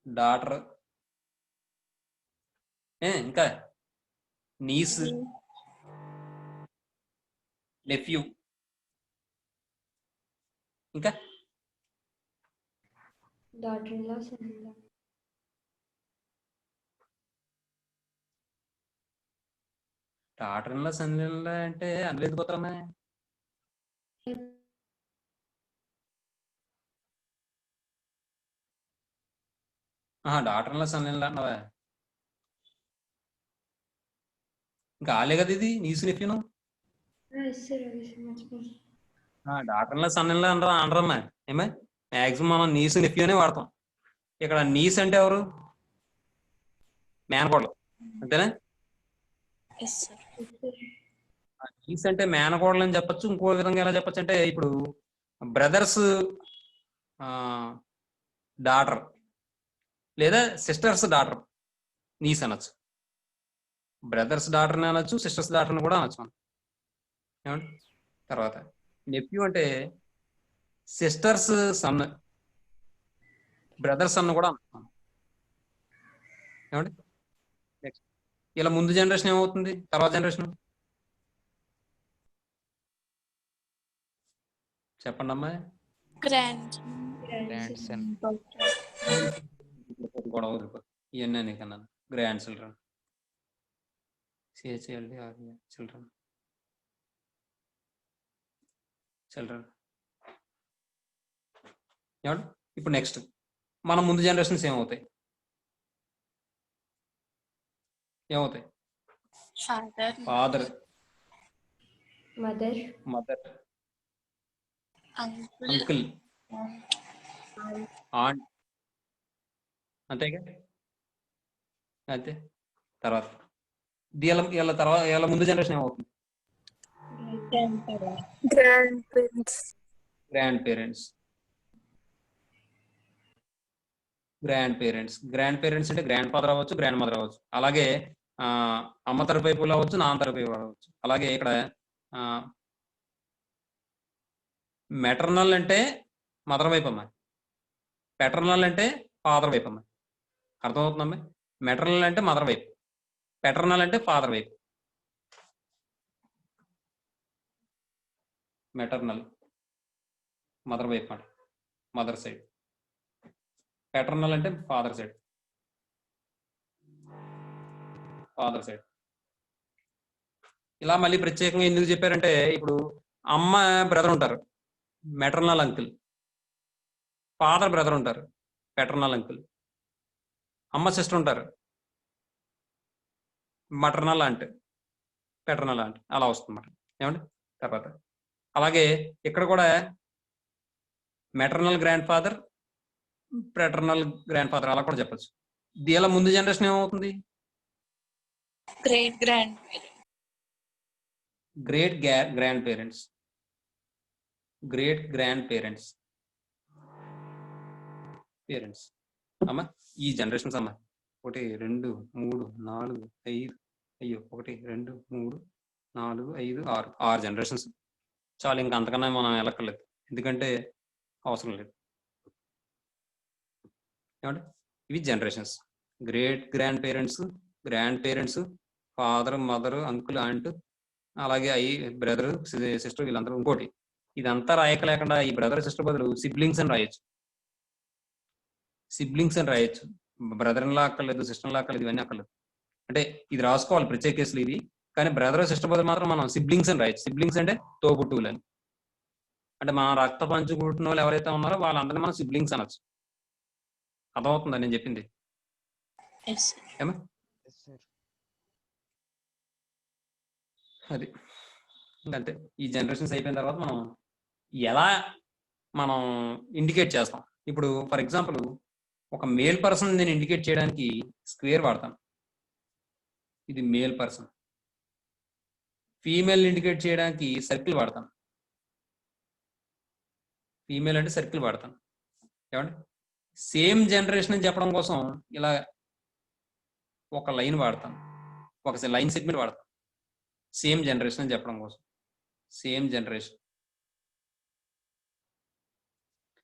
Speaker 1: డాటర్, ఇంకా నీస్, నెఫ్యూ, ఇంకా
Speaker 3: daughter in law, son in law.
Speaker 1: Daughter in law, son in law అంటే అందులో ఎందుకు పోతారమ్మా? Daughter in law, son in law అన్నవా? ఇంకా ఆలే కదా ఇది నీసు నెఫ్యూను. Daughter in law, son in law అనరమ్మా. ఏమే మ్యాక్సిమం మనం నీసు నెఫ్యూ అనే వాడతాం. ఇక్కడ నీస్ అంటే ఎవరు? మేనకోడలు, అంతేనా? నీస్ అంటే మేనకోడలు అని చెప్పచ్చు. ఇంకో విధంగా ఎలా చెప్పచ్చు అంటే, ఇప్పుడు బ్రదర్స్ డాటర్ లేదా సిస్టర్స్ డాటర్ నీస్ అనొచ్చు. బ్రదర్స్ డాటర్ని అనొచ్చు, సిస్టర్స్ డాటర్ని కూడా అనొచ్చు మనం. ఏమండి? తర్వాత నెఫ్యూ అంటే సిస్టర్స్ సన్, బ్రదర్స్ సన్ కూడా అనొచ్చు. ఏమండి? నెక్స్ట్ ఇలా ముందు జనరేషన్ ఏమవుతుంది? తర్వాత జనరేషన్ చెప్పండి అమ్మా.
Speaker 9: Grandson.
Speaker 1: గొడవ వదిలిపోతుంది. ఇవన్నీ నీకన్నాను. Grandchildren, CHILDREN children, children. ఏమండి ఇప్పుడు నెక్స్ట్ మన ముందు జనరేషన్స్ ఏమవుతాయి? ఏమవుతాయి? Father,
Speaker 3: mother,
Speaker 1: mother, uncle, aunt, అంతేగా? అంతే. తర్వాత వీళ్ళ తర్వాత వీళ్ళ ముందు జనరేషన్ ఏమవుతుంది? Grandparents. గ్రాండ్ పేరెంట్స్ అంటే గ్రాండ్ ఫాదర్ అవ్వచ్చు, గ్రాండ్ మదర్ అవ్వచ్చు. అలాగే అమ్మ తరపు వైపులు అవ్వచ్చు, నాన్న తరపు వైపు అవ్వచ్చు. అలాగే ఇక్కడ మెటర్నల్ అంటే మదర్ వైపు అమ్మాయి, పెటర్నల్ అంటే ఫాదర్ వైపు అమ్మాయి. అర్థమవుతుందమ్మా? మెటర్నల్ అంటే మదర్ వైపు, పెటర్నల్ అంటే ఫాదర్ వైపు. మెటర్నల్ మదర్ వైపు మాట, మదర్ సైడ్. పెటర్నల్ అంటే ఫాదర్ సైడ్, ఫాదర్ సైడ్. ఇలా మళ్ళీ ప్రత్యేకంగా ఎందుకు చెప్పారంటే, ఇప్పుడు అమ్మ బ్రదర్ ఉంటారు, మెటర్నల్ అంకుల్. ఫాదర్ బ్రదర్ ఉంటారు, పెటర్నల్ అంకుల్. అమ్మ సిస్టర్ ఉంటారు, మటర్నల్ ఆంట్, పెటర్నల్ ఆంట్. అలా వస్తుందన్నమాట. ఏమండి? తర్వాత అలాగే ఇక్కడ కూడా maternal grand father, paternal grand father అలా కూడా చెప్పచ్చు. దీనిలో ముందు జనరేషన్ ఏమవుతుంది?
Speaker 7: Great grand
Speaker 1: great grand parents, great grand parents. Parents అమ్మా, ఈ జనరేషన్స్ అమ్మా 1 2 3 4 5 అయ్యో 1 2 3 4 5 6 6 జనరేషన్స్ చాలు. ఇంకా అంతకన్నా మనం వెళ్ళక్కర్లేదు, ఎందుకంటే అవసరం లేదు. ఏమంటే ఇవి generations. Great grand parents, father, mother, uncle, aunt, అలాగే బ్రదర్, సిస్టర్, వీళ్ళందరూ. ఇంకోటి ఇదంతా రాయక లేకుండా ఈ బ్రదర్ సిస్టర్ బదులు సిబ్లింగ్స్ అని రాయొచ్చు. బ్రదర్ లా అక్కర్లేదు, సిస్టర్ లా అక్కర్లేదు, ఇవన్నీ అక్కర్లేదు. అంటే ఇది రాసుకోవాలి ప్రత్యేక కేసులు ఇవి. కానీ బ్రదర్ సిస్టర్ బదులు మాత్రం మనం సిబ్లింగ్స్ అని రాయొచ్చు. సిబ్లింగ్స్ అంటే తోబుట్టువులు అని. అంటే మన రక్త పంచుకుంటున్న వాళ్ళు ఎవరైతే ఉన్నారో వాళ్ళందరినీ మనం సిబ్లింగ్స్ అనొచ్చు. అర్థమవుతుందా నేను చెప్పింది? ఏమా అది ఇంకంతే. ఈ జనరేషన్స్ అయిపోయిన తర్వాత మనం ఎలా ఇండికేట్ చేస్తాం? ఇప్పుడు ఫర్ ఎగ్జాంపుల్ ఒక మేల్ పర్సన్ నేను ఇండికేట్ చేయడానికి స్క్వేర్ వాడతాను, ఇది మేల్ పర్సన్. ఫీమేల్ ఇండికేట్ చేయడానికి సర్కిల్ వాడతాను, ఫీమేల్ అంటే సర్కిల్ వాడతాను. ఏమండి? సేమ్ జనరేషన్ అని చెప్పడం కోసం ఇలా ఒక లైన్ వాడతాను, ఒక లైన్ సెగ్మెంట్ వాడతాను. సేమ్ జనరేషన్ అని చెప్పడం కోసం, సేమ్ జనరేషన్.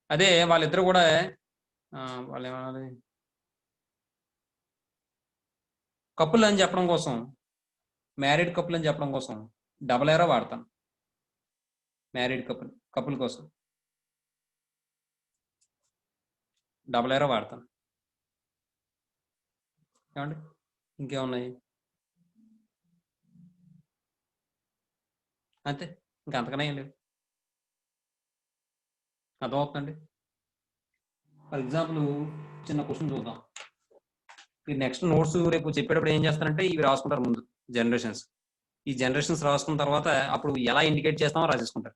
Speaker 1: అదే వాళ్ళిద్దరు కూడా వాళ్ళు ఏమనాలి, కపుల్ అని చెప్పడం కోసం, మ్యారీడ్ కపుల్ అని చెప్పడం కోసం డబల్ ఏరో వాడతాను. మ్యారీడ్ కపుల్ కోసం డబల్ ఏరో వాడతాను. ఏమండి? ఇంకేమున్నాయి? అంతే, ఇంకా అంతకనే ఏం లేదు. అర్థమవుతుందండి? ఫర్ ఎగ్జాంపుల్ చిన్న క్వశ్చన్ చూద్దాం. ఈ నెక్స్ట్ నోట్స్ రేపు చెప్పేటప్పుడు ఏం చేస్తారంటే ఇవి రాసుకుంటారు ముందు జనరేషన్స్. ఈ జనరేషన్స్ రాసుకున్న తర్వాత అప్పుడు ఎలా ఇండికేట్ చేస్తామో రాసేసుకుంటారు.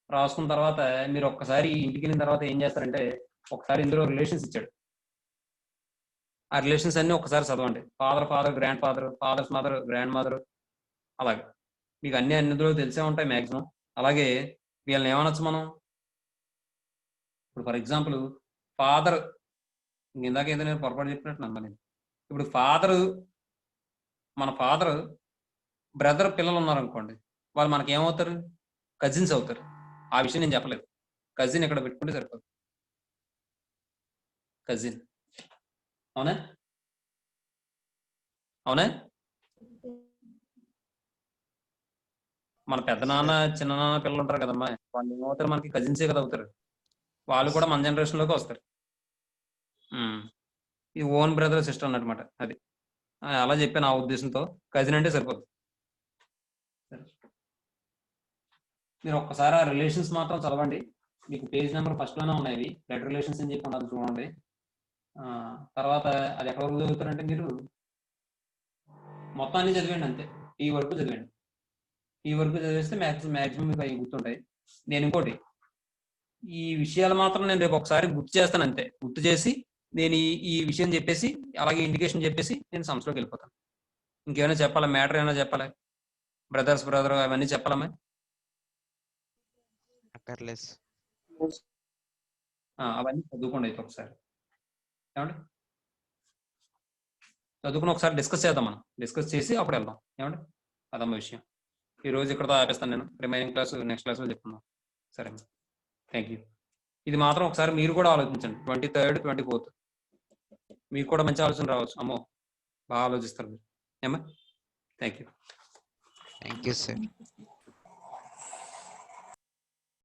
Speaker 1: రాసుకున్న తర్వాత మీరు ఒక్కసారి ఇంటికి వెళ్ళిన తర్వాత ఏం చేస్తారంటే, ఒకసారి ఇందులో రిలేషన్స్ ఇచ్చాడు, ఆ రిలేషన్స్ అన్ని ఒకసారి చదవండి. Father, grand father, father's mother, grand mother, అలాగే మీకు అన్నిలో తెలిసే ఉంటాయి మ్యాక్సిమం. అలాగే వీళ్ళని ఏమనొచ్చు మనం? ఇప్పుడు ఫర్ ఎగ్జాంపుల్ ఫాదర్, ఇందాక ఏదో నేను పొరపాటు చెప్పినట్టు నమ్మని. ఇప్పుడు మన ఫాదర్ బ్రదర్ పిల్లలు ఉన్నారనుకోండి, వాళ్ళు మనకి ఏమవుతారు? కజిన్స్ అవుతారు. ఆ విషయం నేను చెప్పలేదు. కజిన్ ఇక్కడ పెట్టుకుంటే సరిపోతుంది. కజిన్. అవునా? మన పెద్ద నాన్న, చిన్న నాన్న పిల్లలు ఉంటారు కదమ్మా, వాళ్ళు ఏమవుతారు? మనకి కజిన్సే కదా అవుతారు. వాళ్ళు కూడా మన జనరేషన్ లోకి వస్తారు. ఇది ఓన్ బ్రదర్ సిస్టర్ అన్నమాట. అది అలా చెప్పాను ఆ ఉద్దేశంతో. కజిన్ అంటే సరిపోదు. మీరు ఒక్కసారి ఆ రిలేషన్స్ మాత్రం చదవండి. మీకు పేజ్ నెంబర్ ఫస్ట్ లోనే ఉన్నాయి. బ్లడ్ రిలేషన్స్ అని చెప్పి ఉండదు, చూడండి. తర్వాత అది ఎక్కడ వరకు చదువుతారంటే మీరు మొత్తం అన్ని చదివండి అంతే. ఈ వరకు చదివండి. ఈ వరకు చదివేస్తే మ్యాక్సిమం మీకు అవి గుర్తుంటాయి. నేను ఇంకోటి ఈ విషయాలు మాత్రం నేను రేపు ఒకసారి గుర్తు చేస్తాను అంతే. గుర్తు చేసి నేను ఈ విషయం చెప్పేసి అలాగే ఇండికేషన్ చెప్పేసి నేను సంస్థలోకి వెళ్ళిపోతాను. ఇంకేమైనా చెప్పాలా? మ్యాటర్ ఏమైనా చెప్పాలా? బ్రదర్ అవన్నీ చెప్పాలమ్మా?
Speaker 9: అక్కర్లేదు.
Speaker 1: అవన్నీ చదువుకోండి అయితే ఒకసారి. ఏమండి చదువుకుని ఒకసారి డిస్కస్ చేద్దాం. మనం డిస్కస్ చేసి అప్పుడు వెళ్దాం. ఏమండి అదమ్మ విషయం. ఈ రోజు ఇక్కడతో ఆపేస్తాను నేను. రిమైనింగ్ క్లాస్ నెక్స్ట్ క్లాస్లో చెప్తున్నాం. సరే, థ్యాంక్ యూ. ఇది మాత్రం ఒకసారి మీరు కూడా ఆలోచించండి. 23rd 24th మీకు కూడా మంచి ఆలోచన రావచ్చు. అమ్మో బాగా ఆలోచిస్తారు మీరు. ఏమ్మా? Thank you.
Speaker 9: Thank you sir.